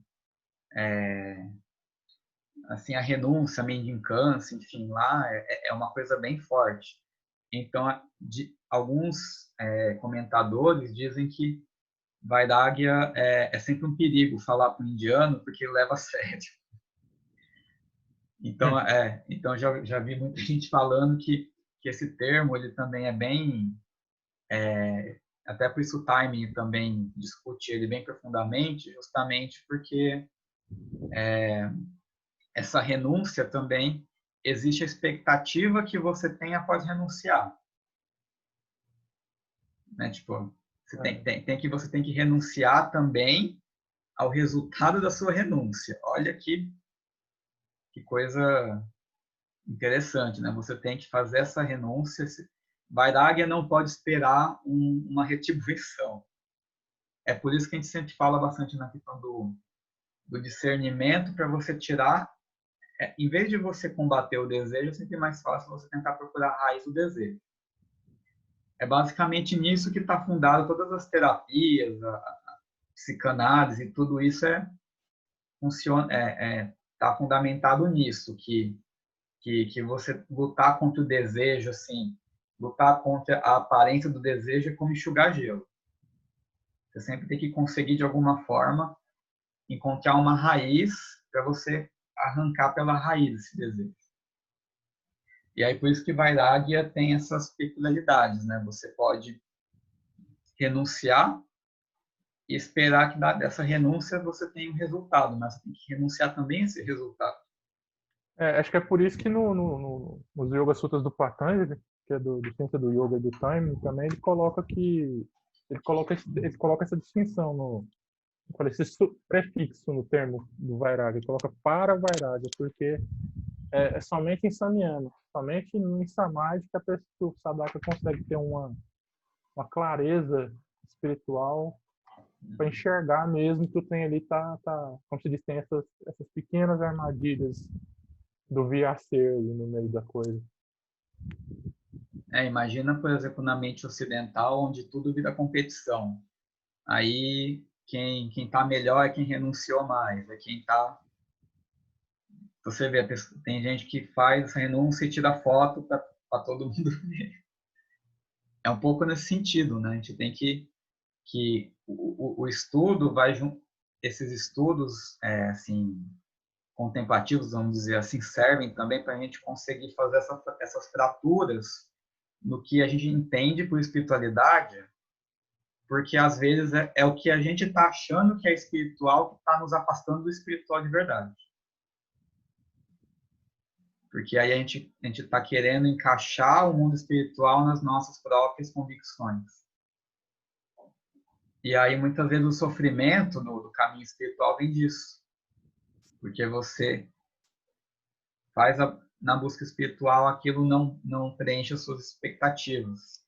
assim, a renúncia, a mendicância, enfim, lá é uma coisa bem forte. Então, alguns comentadores dizem que Vairagya é sempre um perigo falar para o indiano, porque ele leva a sério. Então já vi muita gente falando que esse termo ele também é bem, até por isso o timing também discute ele bem profundamente, justamente porque essa renúncia também existe a expectativa que você tem após renunciar, né? Tipo, você tem que renunciar também ao resultado da sua renúncia. Olha que coisa interessante, né? Você tem que fazer essa renúncia. Vairagya não pode esperar uma retribuição. É por isso que a gente sempre fala bastante na questão do discernimento, para você tirar, em vez de você combater o desejo, é sempre mais fácil você tentar procurar a raiz do desejo. É basicamente nisso que está fundado todas as terapias, a psicanálise, e tudo isso está fundamentado nisso, que você lutar contra o desejo, assim, lutar contra a aparência do desejo é como enxugar gelo. Você sempre tem que conseguir, de alguma forma, encontrar uma raiz para você arrancar pela raiz esse desejo. E aí, por isso que Vairagya tem essas peculiaridades, né? Você pode renunciar e esperar que dessa renúncia você tenha um resultado, mas você tem que renunciar também a esse resultado. Acho que é por isso que nos Yoga Sutras do Patanjali, que é do Ciência do Yoga e do Time, também ele coloca essa distinção esse prefixo no termo do Vairagya, ele coloca para Vairagya, porque é somente em Samyama, somente em Samadhi que o sadhaka consegue ter uma clareza espiritual para enxergar mesmo que o trem ali tá, como se diz, tem essas pequenas armadilhas do vir a ser ali no meio da coisa. Imagina, por exemplo, na mente ocidental, onde tudo vira competição. Aí, quem está melhor é quem renunciou mais, é quem está... Você vê, tem gente que faz essa renúncia e tira foto para todo mundo ver. É um pouco nesse sentido, né? A gente tem que o estudo vai junto... Esses estudos, assim, contemplativos, vamos dizer assim, servem também para a gente conseguir fazer essas fraturas no que a gente entende por espiritualidade, porque às vezes é o que a gente está achando que é espiritual que está nos afastando do espiritual de verdade. Porque aí a gente está querendo encaixar o mundo espiritual nas nossas próprias convicções. E aí muitas vezes o sofrimento do caminho espiritual vem disso. Porque você faz na busca espiritual aquilo não preenche as suas expectativas.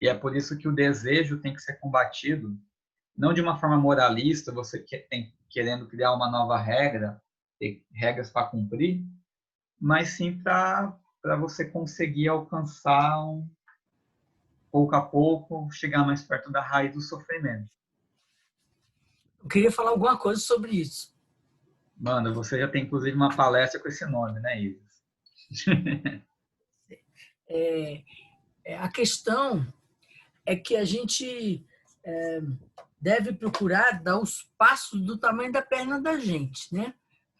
E é por isso que o desejo tem que ser combatido, não de uma forma moralista, você querendo criar uma nova regra, ter regras para cumprir, mas sim para você conseguir alcançar, pouco a pouco, chegar mais perto da raiz do sofrimento. Eu queria falar alguma coisa sobre isso. Manda, você já tem inclusive uma palestra com esse nome, né, Isis? A questão é que a gente deve procurar dar os passos do tamanho da perna da gente, né?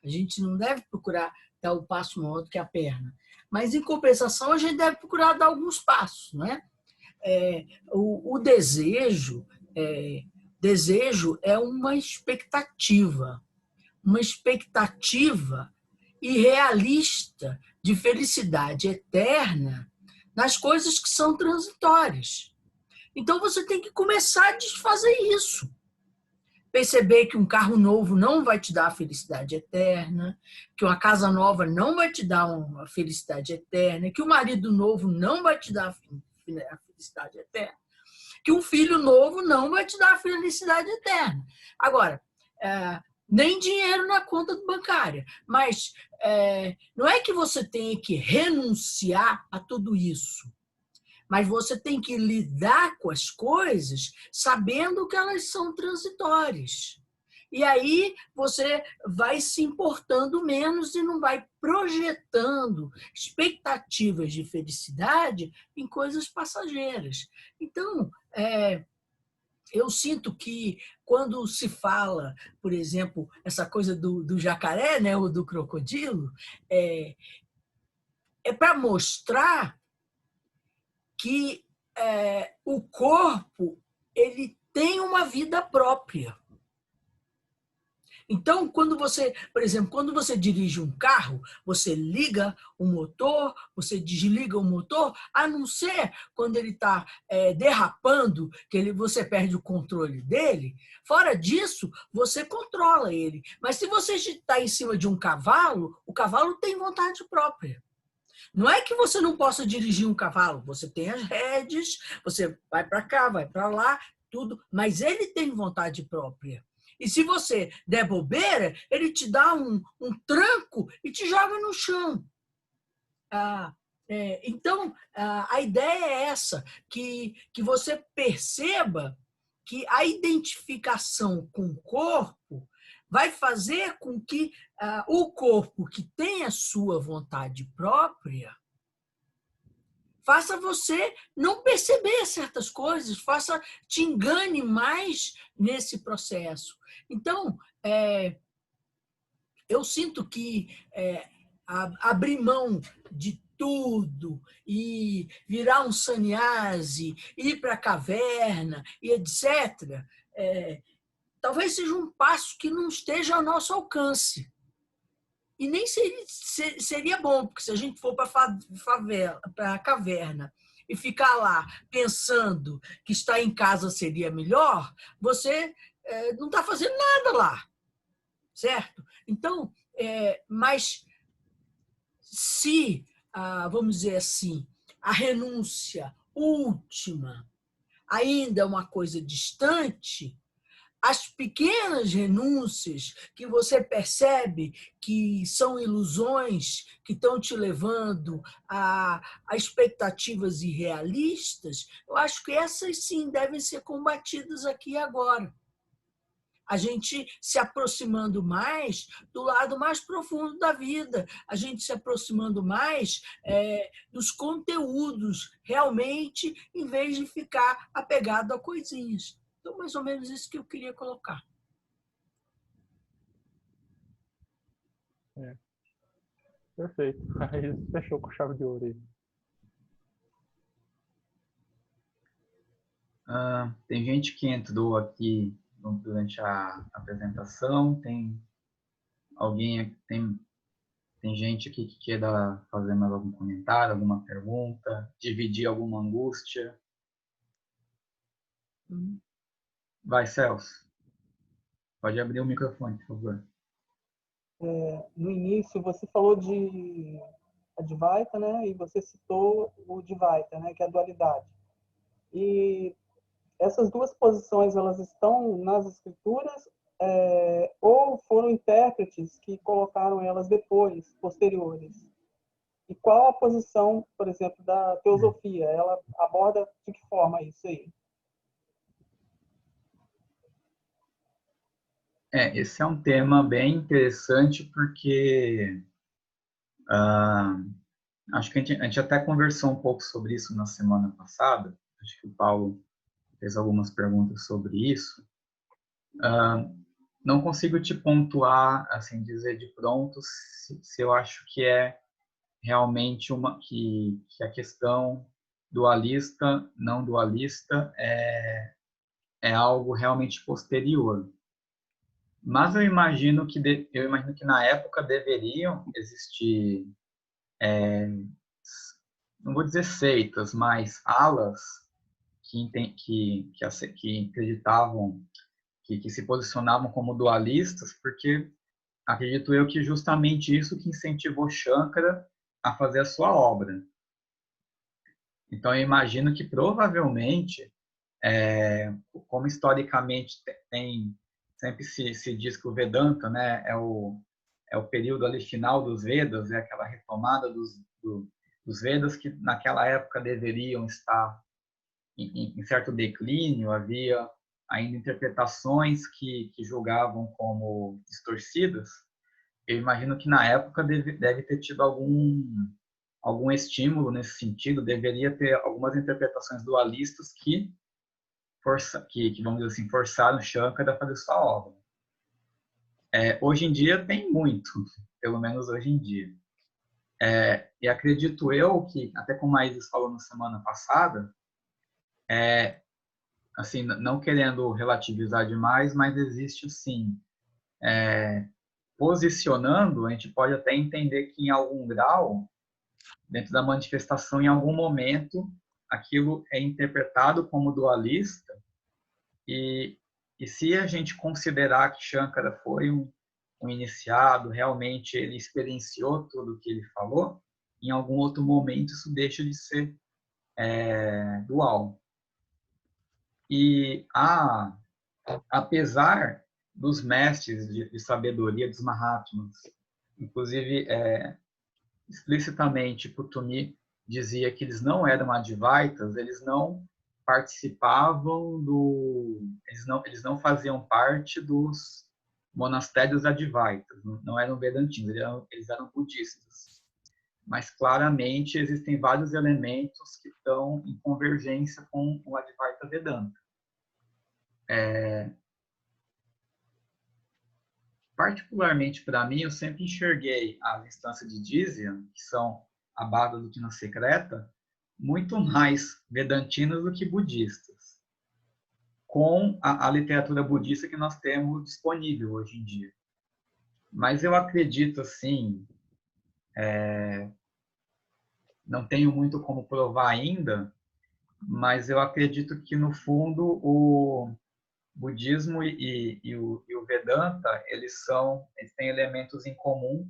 A gente não deve procurar dar o passo maior do que a perna. Mas, em compensação, a gente deve procurar dar alguns passos, né? O desejo é uma expectativa irrealista de felicidade eterna nas coisas que são transitórias. Então, você tem que começar a desfazer isso. Perceber que um carro novo não vai te dar a felicidade eterna, que uma casa nova não vai te dar uma felicidade eterna, que o marido novo não vai te dar a felicidade eterna, que um filho novo não vai te dar a felicidade eterna. Agora, nem dinheiro na conta bancária, mas não é que você tenha que renunciar a tudo isso, mas você tem que lidar com as coisas sabendo que elas são transitórias. E aí você vai se importando menos e não vai projetando expectativas de felicidade em coisas passageiras. Então, eu sinto que quando se fala, por exemplo, essa coisa do jacaré, né, ou do crocodilo, é para mostrar que o corpo ele tem uma vida própria. Então, por exemplo, quando você dirige um carro, você liga o motor, você desliga o motor, a não ser quando ele está derrapando, que você perde o controle dele. Fora disso, você controla ele. Mas se você está em cima de um cavalo, o cavalo tem vontade própria. Não é que você não possa dirigir um cavalo, você tem as rédeas, você vai para cá, vai para lá, tudo, mas ele tem vontade própria. E se você der bobeira, ele te dá um tranco e te joga no chão. Então, a ideia é essa, que você perceba que a identificação com o corpo vai fazer com que o corpo que tem a sua vontade própria faça você não perceber certas coisas, te engane mais nesse processo. Então, eu sinto que abrir mão de tudo e virar um sannyasi, ir para a caverna e etc., talvez seja um passo que não esteja ao nosso alcance. E nem seria bom, porque se a gente for para a caverna e ficar lá pensando que estar em casa seria melhor, você não está fazendo nada lá, certo? Então, mas se, vamos dizer assim, a renúncia última ainda é uma coisa distante, as pequenas renúncias que você percebe que são ilusões que estão te levando a expectativas irrealistas, eu acho que essas sim devem ser combatidas aqui e agora. A gente se aproximando mais do lado mais profundo da vida, a gente se aproximando mais dos conteúdos, realmente, em vez de ficar apegado a coisinhas. Então, mais ou menos isso que eu queria colocar. Perfeito. Aí fechou com chave de ouro aí. Tem gente que entrou aqui durante a apresentação, tem gente aqui que queira fazer mais algum comentário, alguma pergunta, dividir alguma angústia. Vai, Celso. Pode abrir o microfone, por favor. No início, você falou de Advaita, né? E você citou o Dvaita, né? Que é a dualidade. E essas duas posições, elas estão nas escrituras ou foram intérpretes que colocaram elas depois, posteriores? E qual a posição, por exemplo, da teosofia? Ela aborda de que forma isso aí? Esse é um tema bem interessante porque acho que a gente até conversou um pouco sobre isso na semana passada. Acho que o Paulo fez algumas perguntas sobre isso. Não consigo te pontuar, assim, dizer de pronto se eu acho que é realmente que a questão dualista, não dualista, é algo realmente posterior. Mas eu imagino que na época deveriam existir, não vou dizer seitas, mas alas que acreditavam, que se posicionavam como dualistas, porque acredito eu que justamente isso que incentivou Shankara a fazer a sua obra. Então eu imagino que provavelmente, como historicamente sempre se diz que o Vedanta, né, é o período ali final dos Vedas, é aquela retomada dos Vedas que naquela época deveriam estar em certo declínio, havia ainda interpretações que julgavam como distorcidas. Eu imagino que na época deve ter tido algum estímulo nesse sentido, deveria ter algumas interpretações dualistas que vamos dizer assim, forçaram Shankara a fazer sua obra. Hoje em dia tem muito, pelo menos hoje em dia. E acredito eu que, até como a Isis falou na semana passada, assim, não querendo relativizar demais, mas existe, sim, posicionando, a gente pode até entender que em algum grau, dentro da manifestação, em algum momento, aquilo é interpretado como dualista e se a gente considerar que Shankara foi um iniciado, realmente ele experienciou tudo o que ele falou, em algum outro momento isso deixa de ser dual. E apesar dos mestres de sabedoria dos Mahatmas, inclusive explicitamente Putumi dizia que eles não eram Advaitas, eles não participavam eles não faziam parte dos monastérios Advaitas, não eram Vedantinos, eles eram budistas. mas claramente existem vários elementos que estão em convergência com o Advaita Vedanta. Particularmente para mim, eu sempre enxerguei as instâncias de Dizyan, que são a base do Doutrina Secreta, muito mais vedantinas do que budistas, com a literatura budista que nós temos disponível hoje em dia. Mas eu acredito, assim, não tenho muito como provar ainda, mas eu acredito que, no fundo, o budismo e o Vedanta, eles têm elementos em comum,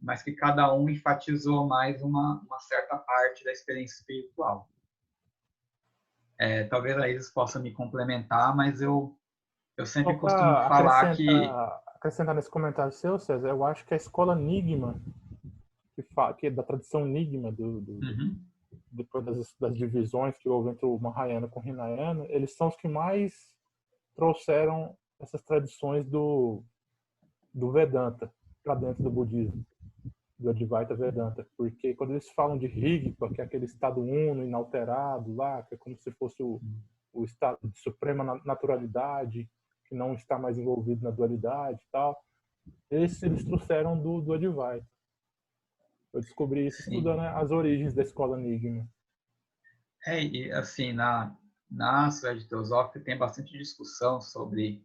mas que cada um enfatizou mais uma certa parte da experiência espiritual. Talvez aí eles possam me complementar, mas eu sempre costumo falar que... Acrescentar nesse comentário seu, César, eu acho que a escola Nigma, que é da tradição Nigma, depois das divisões que houve entre o Mahayana com o Hinayana, eles são os que mais trouxeram essas tradições do Vedanta para dentro do budismo, do Advaita Vedanta, porque quando eles falam de Rigpa, que é aquele estado uno, inalterado lá, que é como se fosse o estado de suprema naturalidade, que não está mais envolvido na dualidade e tal, eles trouxeram do Advaita. Eu descobri isso estudando as origens da escola Nigma. E assim, na Sociedade Teosófica tem bastante discussão sobre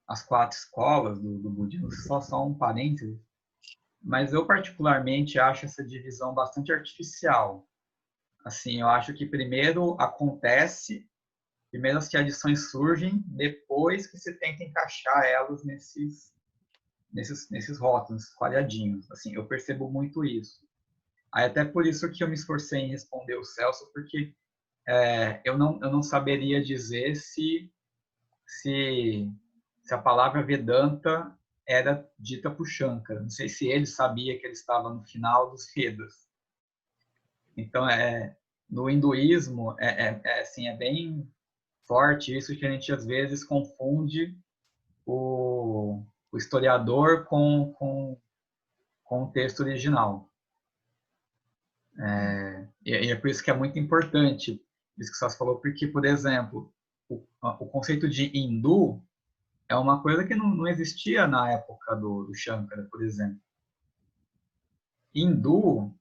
as 4 escolas do budismo, só um parênteses, mas eu particularmente acho essa divisão bastante artificial. Assim, eu acho que primeiro as tradições surgem, depois que se tenta encaixar elas nesses rótulos, nesses quadradinhos. Assim, eu percebo muito isso. Aí, até por isso que eu me esforcei em responder o Celso, porque eu não saberia dizer se a palavra Vedanta era dita por Shankara. Não sei se ele sabia que ele estava no final dos Vedas. Então, no hinduísmo, assim, é bem forte isso, que a gente às vezes confunde o historiador com o texto original. E é por isso que é muito importante isso que você falou, porque, por exemplo, o conceito de hindu é uma coisa que não existia na época do Shankara, por exemplo. Hindu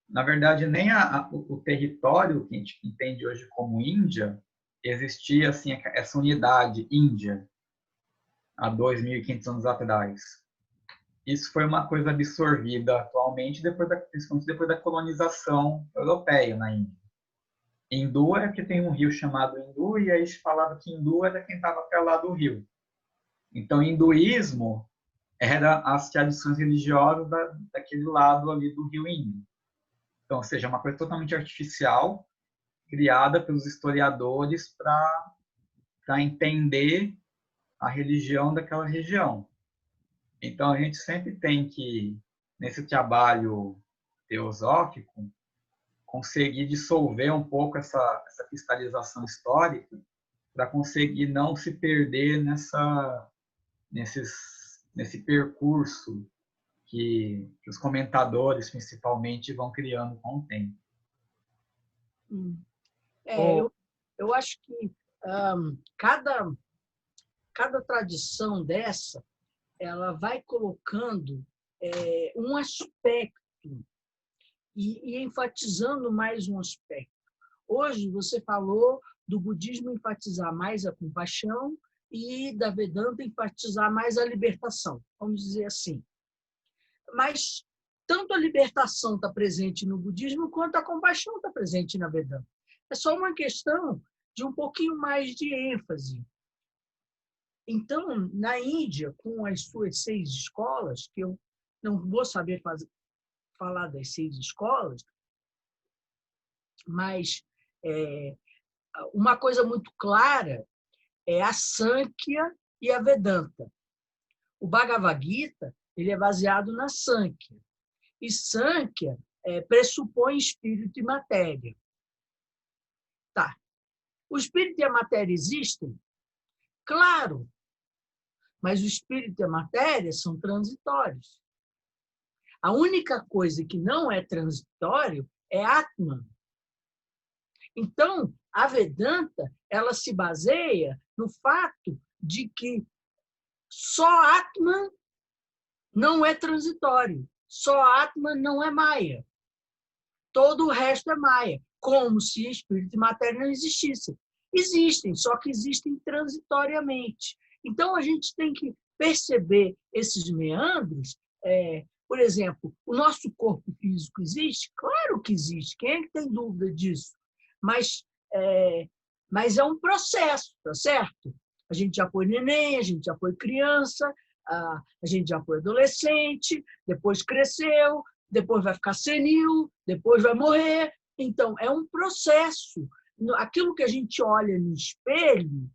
na verdade, nem o território que a gente entende hoje como Índia existia assim, essa unidade Índia há 2.500 anos atrás. Isso foi uma coisa absorvida atualmente, principalmente depois da colonização europeia na Índia. Hindu é que tem um rio chamado Hindu, e aí se falava que Hindu era quem estava para lá do rio. Então, hinduísmo era as tradições religiosas daquele lado ali do rio Indo. Então, ou seja, uma coisa totalmente artificial, criada pelos historiadores para entender a religião daquela região. Então, a gente sempre tem que, nesse trabalho teosófico, conseguir dissolver um pouco essa cristalização histórica para conseguir não se perder nesse percurso que os comentadores, principalmente, vão criando com o tempo. Eu acho que cada tradição dessa, ela vai colocando um aspecto e enfatizando mais um aspecto. Hoje você falou do budismo enfatizar mais a compaixão e da Vedanta enfatizar mais a libertação, vamos dizer assim. Mas tanto a libertação está presente no budismo quanto a compaixão está presente na Vedanta. É só uma questão de um pouquinho mais de ênfase. Então, na Índia, com as suas 6 escolas, que eu não vou saber falar das 6 escolas, mas uma coisa muito clara é a Sankhya e a Vedanta. O Bhagavad Gita ele é baseado na Sankhya. E Sankhya pressupõe espírito e matéria. Tá. O espírito e a matéria existem? Claro. Mas o espírito e a matéria são transitórios. A única coisa que não é transitório é Atman. Então, a Vedanta, ela se baseia no fato de que só Atman não é transitório, só Atman não é Maya. Todo o resto é Maya, como se espírito e matéria não existissem. Existem, só que existem transitoriamente. Então, a gente tem que perceber esses meandros. Por exemplo, o nosso corpo físico existe? Claro que existe. Quem é que tem dúvida disso? Mas é um processo, tá certo? A gente já foi neném, a gente já foi criança, a gente já foi adolescente, depois cresceu, depois vai ficar senil, depois vai morrer. Então, é um processo. Aquilo que a gente olha no espelho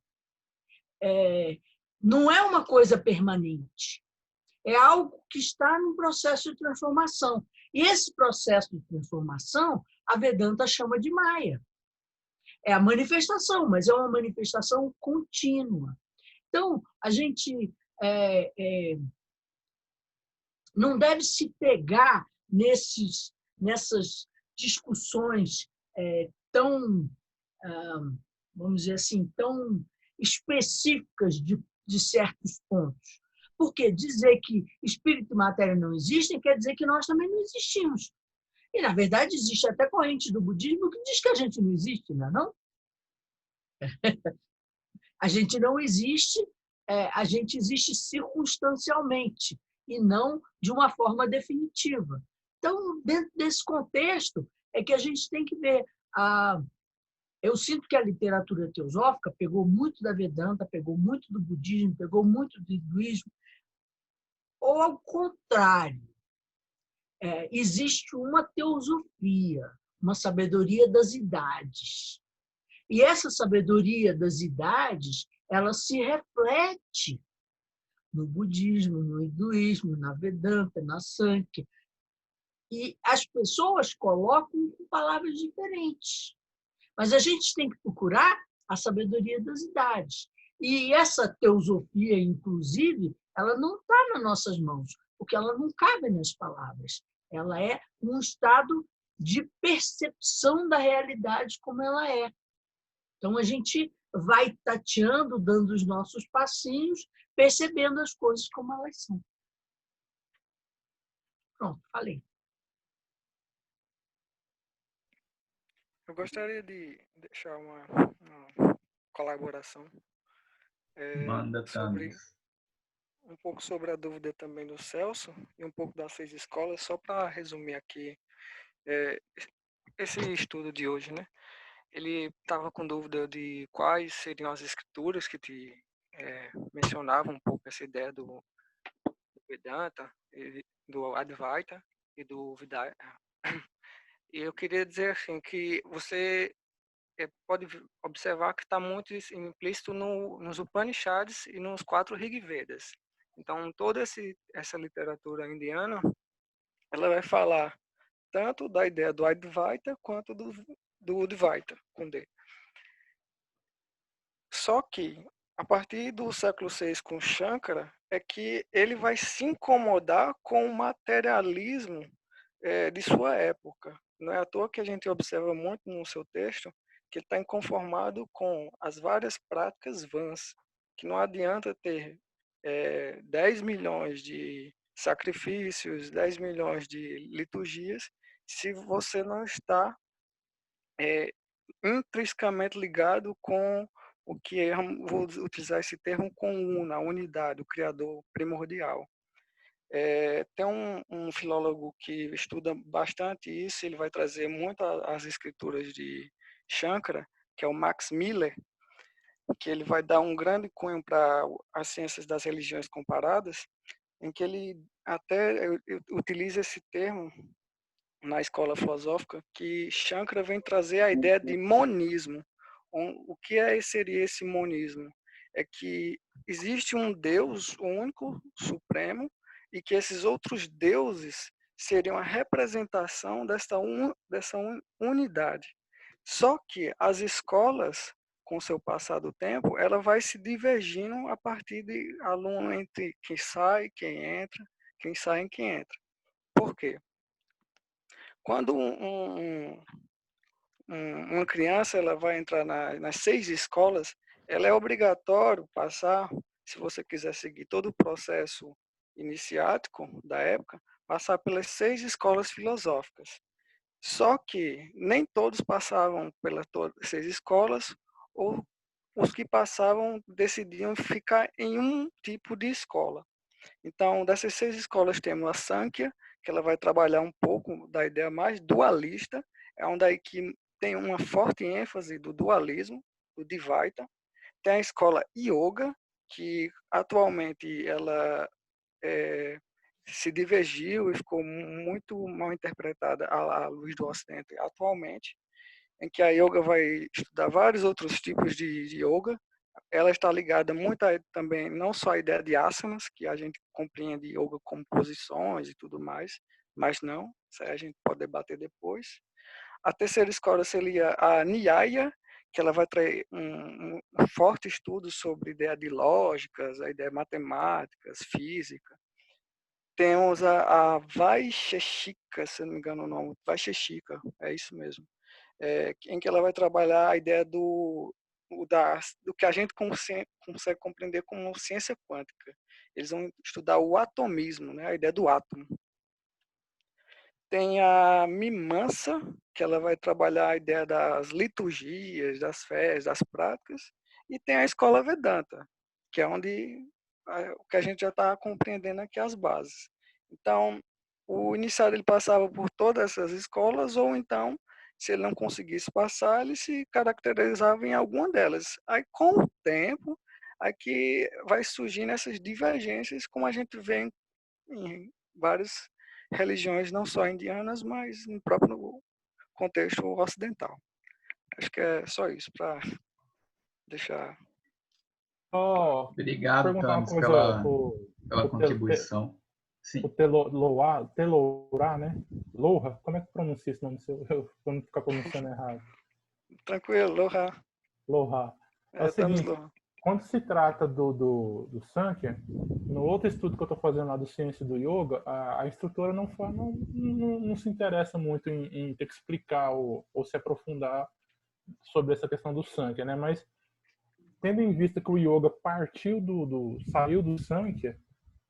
não é uma coisa permanente. É algo que está num processo de transformação. E esse processo de transformação, a Vedanta chama de Maya. É a manifestação, mas é uma manifestação contínua. Então, a gente não deve se pegar nessas discussões tão, vamos dizer assim, tão específicas de certos pontos. Porque dizer que espírito e matéria não existem quer dizer que nós também não existimos. E, na verdade, existe até corrente do budismo que diz que a gente não existe, não é não? A gente não existe, a gente existe circunstancialmente e não de uma forma definitiva. Então, dentro desse contexto, é que a gente tem que ver. Eu sinto que a literatura teosófica pegou muito da Vedanta, pegou muito do budismo, pegou muito do hinduísmo, ou, ao contrário, existe uma teosofia, uma sabedoria das idades. E essa sabedoria das idades, ela se reflete no budismo, no hinduísmo, na Vedanta, na Sankhya. E as pessoas colocam com palavras diferentes. Mas a gente tem que procurar a sabedoria das idades. E essa teosofia, inclusive, ela não está nas nossas mãos, porque ela não cabe nas palavras. Ela é um estado de percepção da realidade como ela é. Então, a gente vai tateando, dando os nossos passinhos, percebendo as coisas como elas são. Pronto, falei. Eu gostaria de deixar uma colaboração Manda, sobre Thames. um pouco sobre a dúvida também do Celso e um pouco das 6 escolas, só para resumir aqui esse estudo de hoje, né? Ele estava com dúvida de quais seriam as escrituras que te mencionavam um pouco essa ideia do Vedanta, do Advaita e do Vedanta. E eu queria dizer assim que você pode observar que está muito implícito nos Upanishads e nos 4 Rigvedas. Então, toda essa literatura indiana, ela vai falar tanto da ideia do Advaita quanto do Udvaita, com D. Só que, a partir do século VI com Shankara, é que ele vai se incomodar com o materialismo de sua época. Não é à toa que a gente observa muito no seu texto que ele está inconformado com as várias práticas vãs, que não adianta ter 10 milhões de sacrifícios, 10 milhões de liturgias, se você não está intrinsecamente ligado com o que vou utilizar esse termo, com a unidade, o Criador primordial. Tem um filólogo que estuda bastante isso, ele vai trazer muito as escrituras de Shankara, que é o Max Miller, que ele vai dar um grande cunho para as ciências das religiões comparadas, em que ele até utiliza esse termo na escola filosófica, que Shankara vem trazer a ideia de monismo. O que seria esse monismo? É que existe um Deus único, supremo, e que esses outros deuses seriam a representação dessa unidade. Só que as escolas, com o seu passar do tempo, ela vai se divergindo a partir de aluno entre quem sai, quem entra, quem sai e quem entra. Por quê? Quando uma criança ela vai entrar nas 6 escolas, ela é obrigatório passar, se você quiser seguir todo o processo iniciático da época, passar pelas 6 escolas filosóficas. Só que nem todos passavam pelas 6 escolas, ou os que passavam decidiam ficar em um tipo de escola. Então, dessas 6 escolas temos a Sankhya, que ela vai trabalhar um pouco da ideia mais dualista, é onde aí que tem uma forte ênfase do dualismo, do Dvaita. Tem a escola Yoga, que atualmente ela se divergiu e ficou muito mal interpretada à luz do Ocidente atualmente, em que a yoga vai estudar vários outros tipos de yoga. Ela está ligada muito também, não só à ideia de asanas, que a gente compreende yoga como posições e tudo mais, mas não, isso aí a gente pode debater depois. A terceira escola seria a Nyaya, que ela vai trazer um forte estudo sobre a ideia de lógicas, a ideia de matemáticas, física. Temos a Vaisheshika, se não me engano o nome, Vaisheshika, é isso mesmo, em que ela vai trabalhar a ideia do que a gente consegue compreender como ciência quântica. Eles vão estudar o atomismo, né, a ideia do átomo. Tem a Mimamsa, que ela vai trabalhar a ideia das liturgias, das fés, das práticas. E tem a escola Vedanta, que é onde o que a gente já está compreendendo aqui as bases. Então, o iniciado ele passava por todas essas escolas, ou então, se ele não conseguisse passar, ele se caracterizava em alguma delas. Aí, com o tempo, aqui vai surgindo essas divergências, como a gente vê em várias religiões, não só indianas, mas no próprio contexto ocidental. Acho que é só isso para deixar. Só Obrigado, perguntar uma Thames, coisa pela contribuição. Sim. o Telorá, né? Loha, como é que pronuncia esse nome seu? Para não ficar pronunciando errado. Tranquilo, Loha. Loha. É o seguinte, quando se trata do Sankhya, no outro estudo que eu estou fazendo lá do Ciência do Yoga, a instrutora não se interessa muito em ter que explicar ou se aprofundar sobre essa questão do Sankhya, né? Mas tendo em vista que o Yoga saiu do Sankhya,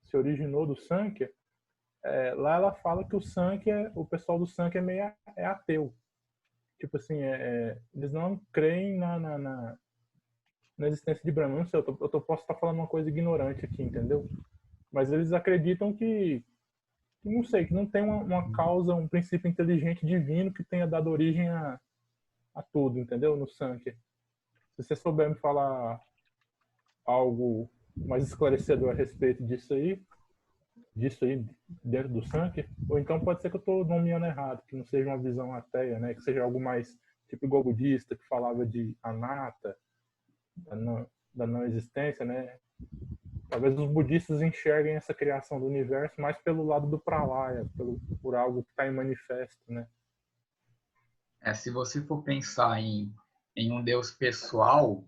se originou do Sankhya, lá ela fala que o pessoal do Sankhya é ateu. Tipo assim, eles não creem na existência de Brahma. Não sei, eu posso estar falando uma coisa ignorante aqui, entendeu? Mas eles acreditam que não sei, que não tem uma causa, um princípio inteligente divino que tenha dado origem a tudo, entendeu? No Sankhya. Se você souber me falar algo mais esclarecedor a respeito disso aí dentro do Sankhya, ou então pode ser que eu estou nomeando errado, que não seja uma visão ateia, né? Que seja algo mais tipo igual budista, que falava de anatta, da não existência, né? Talvez os budistas enxerguem essa criação do universo mais pelo lado do pralaya, por algo que está em manifesto, né? Se você for pensar em um Deus pessoal,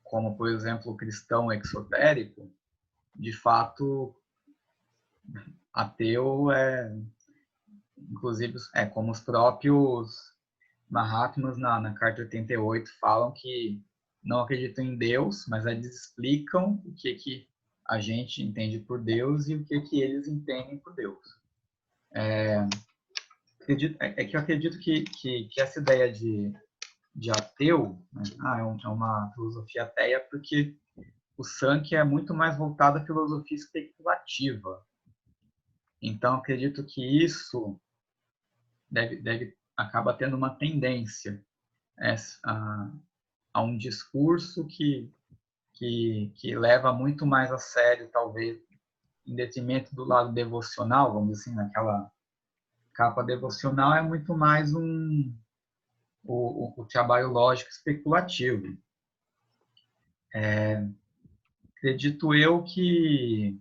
como, por exemplo, o cristão exotérico, de fato, ateu inclusive, como os próprios Mahatmas na Carta 88 falam que não acreditam em Deus, mas eles explicam o que a gente entende por Deus e o que eles entendem por Deus. Que eu acredito que essa ideia de ateu, né? É uma filosofia ateia, porque o Sankhya é muito mais voltado à filosofia especulativa. Então, acredito que isso acaba tendo uma tendência a um discurso que leva muito mais a sério, talvez, em detrimento do lado devocional, vamos dizer assim, naquela capa devocional é muito mais o trabalho lógico especulativo. Acredito eu que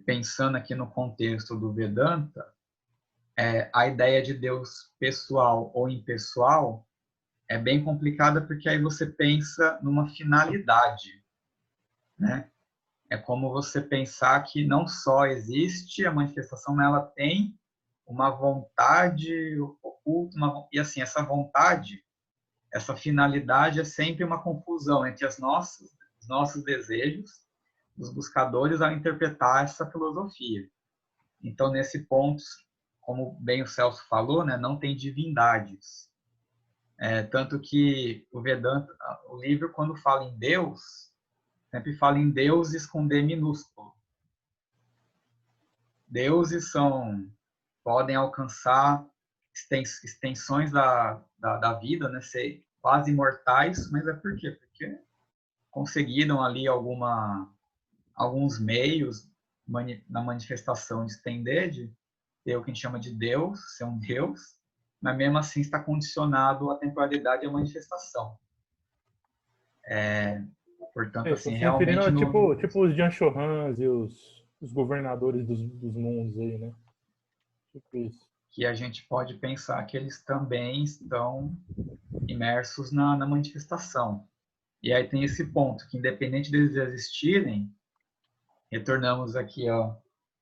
pensando aqui no contexto do Vedanta, a ideia de Deus pessoal ou impessoal é bem complicada, porque aí você pensa numa finalidade, né? É como você pensar que não só existe a manifestação, mas ela tem uma vontade oculta, e assim, essa vontade, essa finalidade é sempre uma confusão entre os nossos desejos, dos buscadores, ao interpretar essa filosofia. Então, nesse ponto, como bem o Celso falou, né, não tem divindades. Tanto que o Vedanta, o livro, quando fala em Deus, sempre fala em deuses com D minúsculo. Deuses podem alcançar extensões da vida, né, ser quase imortais, mas é por quê? Porque conseguiram ali alguns meios na manifestação de estender, de ter o que a gente chama de Deus, ser um Deus, mas mesmo assim está condicionado à temporalidade e à manifestação. Portanto, Estou assim, se referindo realmente a no tipo os Jian Chohans e os governadores dos mundos aí, né? Tipo isso. que a gente pode pensar que eles também estão imersos na manifestação. E aí tem esse ponto, que independente deles existirem, retornamos aqui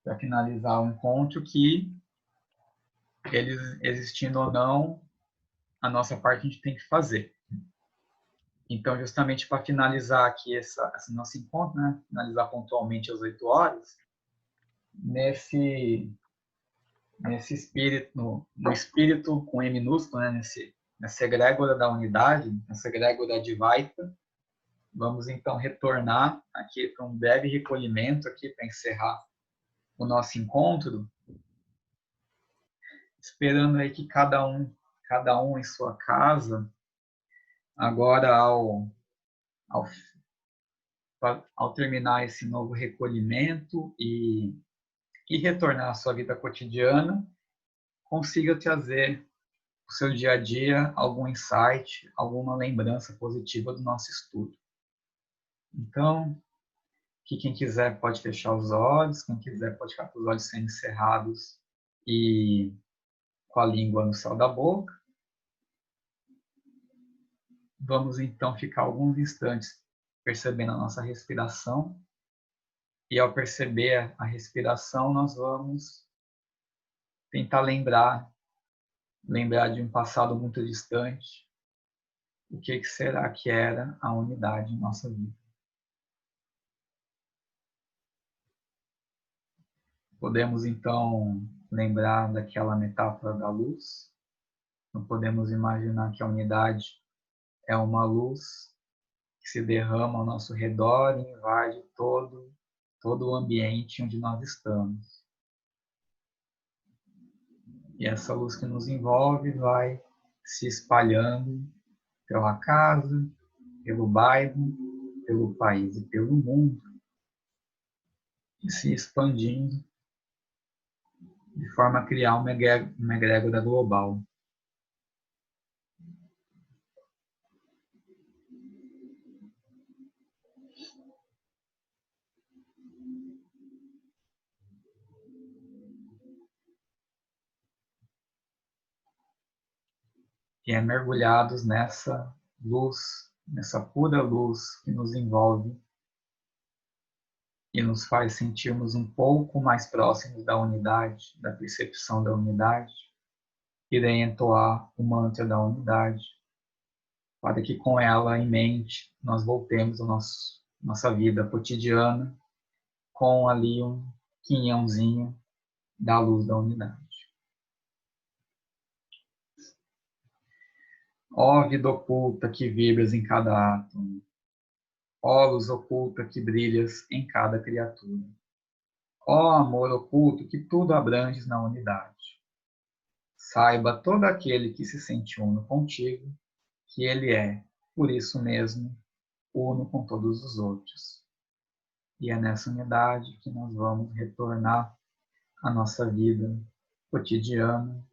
para finalizar o encontro, que eles existindo ou não, a nossa parte a gente tem que fazer. Então, justamente para finalizar aqui esse nosso encontro, né? Finalizar pontualmente às 8 horas, nesse espírito, no espírito com E minúsculo, né? Nessa egrégora da unidade, nessa egrégora Advaita, vamos então retornar aqui para um breve recolhimento aqui para encerrar o nosso encontro, esperando aí que cada um em sua casa, agora ao terminar esse novo recolhimento e retornar à sua vida cotidiana, consiga trazer o seu dia a dia algum insight, alguma lembrança positiva do nosso estudo. Então, que quem quiser pode fechar os olhos, quem quiser pode ficar com os olhos sendo encerrados e com a língua no céu da boca. Vamos então ficar alguns instantes percebendo a nossa respiração. E ao perceber a respiração, nós vamos tentar lembrar de um passado muito distante, o que será que era a unidade em nossa vida. Podemos então lembrar daquela metáfora da luz. Não podemos imaginar que a unidade é uma luz que se derrama ao nosso redor e invade todo o ambiente onde nós estamos. E essa luz que nos envolve vai se espalhando pela casa, pelo bairro, pelo país e pelo mundo, e se expandindo de forma a criar uma egrégora global. E mergulhados nessa luz, nessa pura luz que nos envolve e nos faz sentirmos um pouco mais próximos da unidade, da percepção da unidade, irei entoar o mantra da unidade, para que com ela em mente nós voltemos à nossa vida cotidiana com ali um quinhãozinho da luz da unidade. Ó vida oculta que vibras em cada átomo, ó luz oculta que brilhas em cada criatura, ó amor oculto que tudo abranges na unidade. Saiba todo aquele que se sente uno contigo, que ele é, por isso mesmo, uno com todos os outros. E é nessa unidade que nós vamos retornar à nossa vida cotidiana,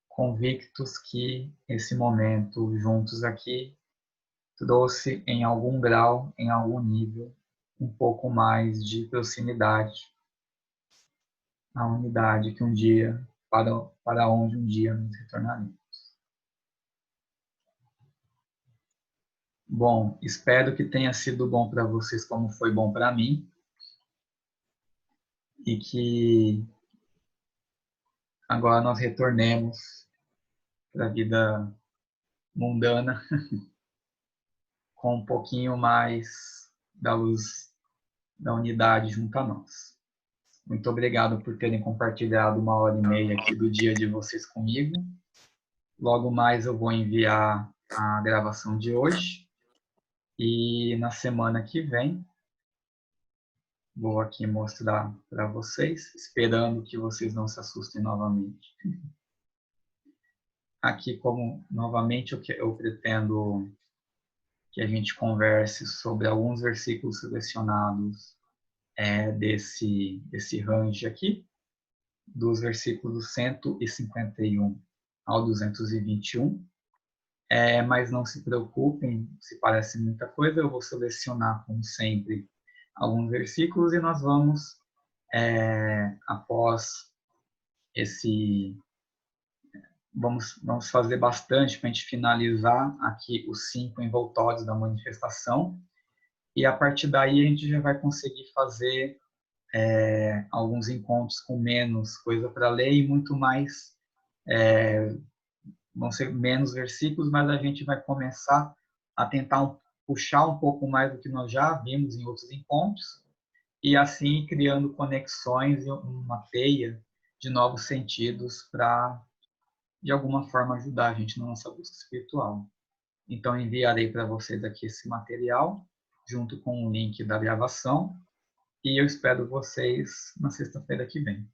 convictos que esse momento juntos aqui trouxe em algum grau, em algum nível, um pouco mais de proximidade à unidade que um dia, para onde um dia nos retornaremos. Bom, espero que tenha sido bom para vocês como foi bom para mim. E que agora nós retornemos para a vida mundana com um pouquinho mais da luz da unidade junto a nós. Muito obrigado por terem compartilhado 1h30 aqui do dia de vocês comigo. Logo mais eu vou enviar a gravação de hoje. E na semana que vem, vou aqui mostrar para vocês, esperando que vocês não se assustem novamente. Aqui, como novamente eu pretendo que a gente converse sobre alguns versículos selecionados desse range aqui, dos versículos 151 ao 221. Mas não se preocupem, se parece muita coisa, eu vou selecionar, como sempre, alguns versículos e nós vamos, após esse... Vamos fazer bastante para a gente finalizar aqui os 5 envoltórios da manifestação. E a partir daí a gente já vai conseguir fazer alguns encontros com menos coisa para ler e muito mais... vão ser menos versículos, mas a gente vai começar a tentar puxar um pouco mais do que nós já vimos em outros encontros e assim criando conexões e uma teia de novos sentidos para, de alguma forma, ajudar a gente na nossa busca espiritual. Então, enviarei para vocês aqui esse material, junto com o link da gravação, e eu espero vocês na sexta-feira que vem.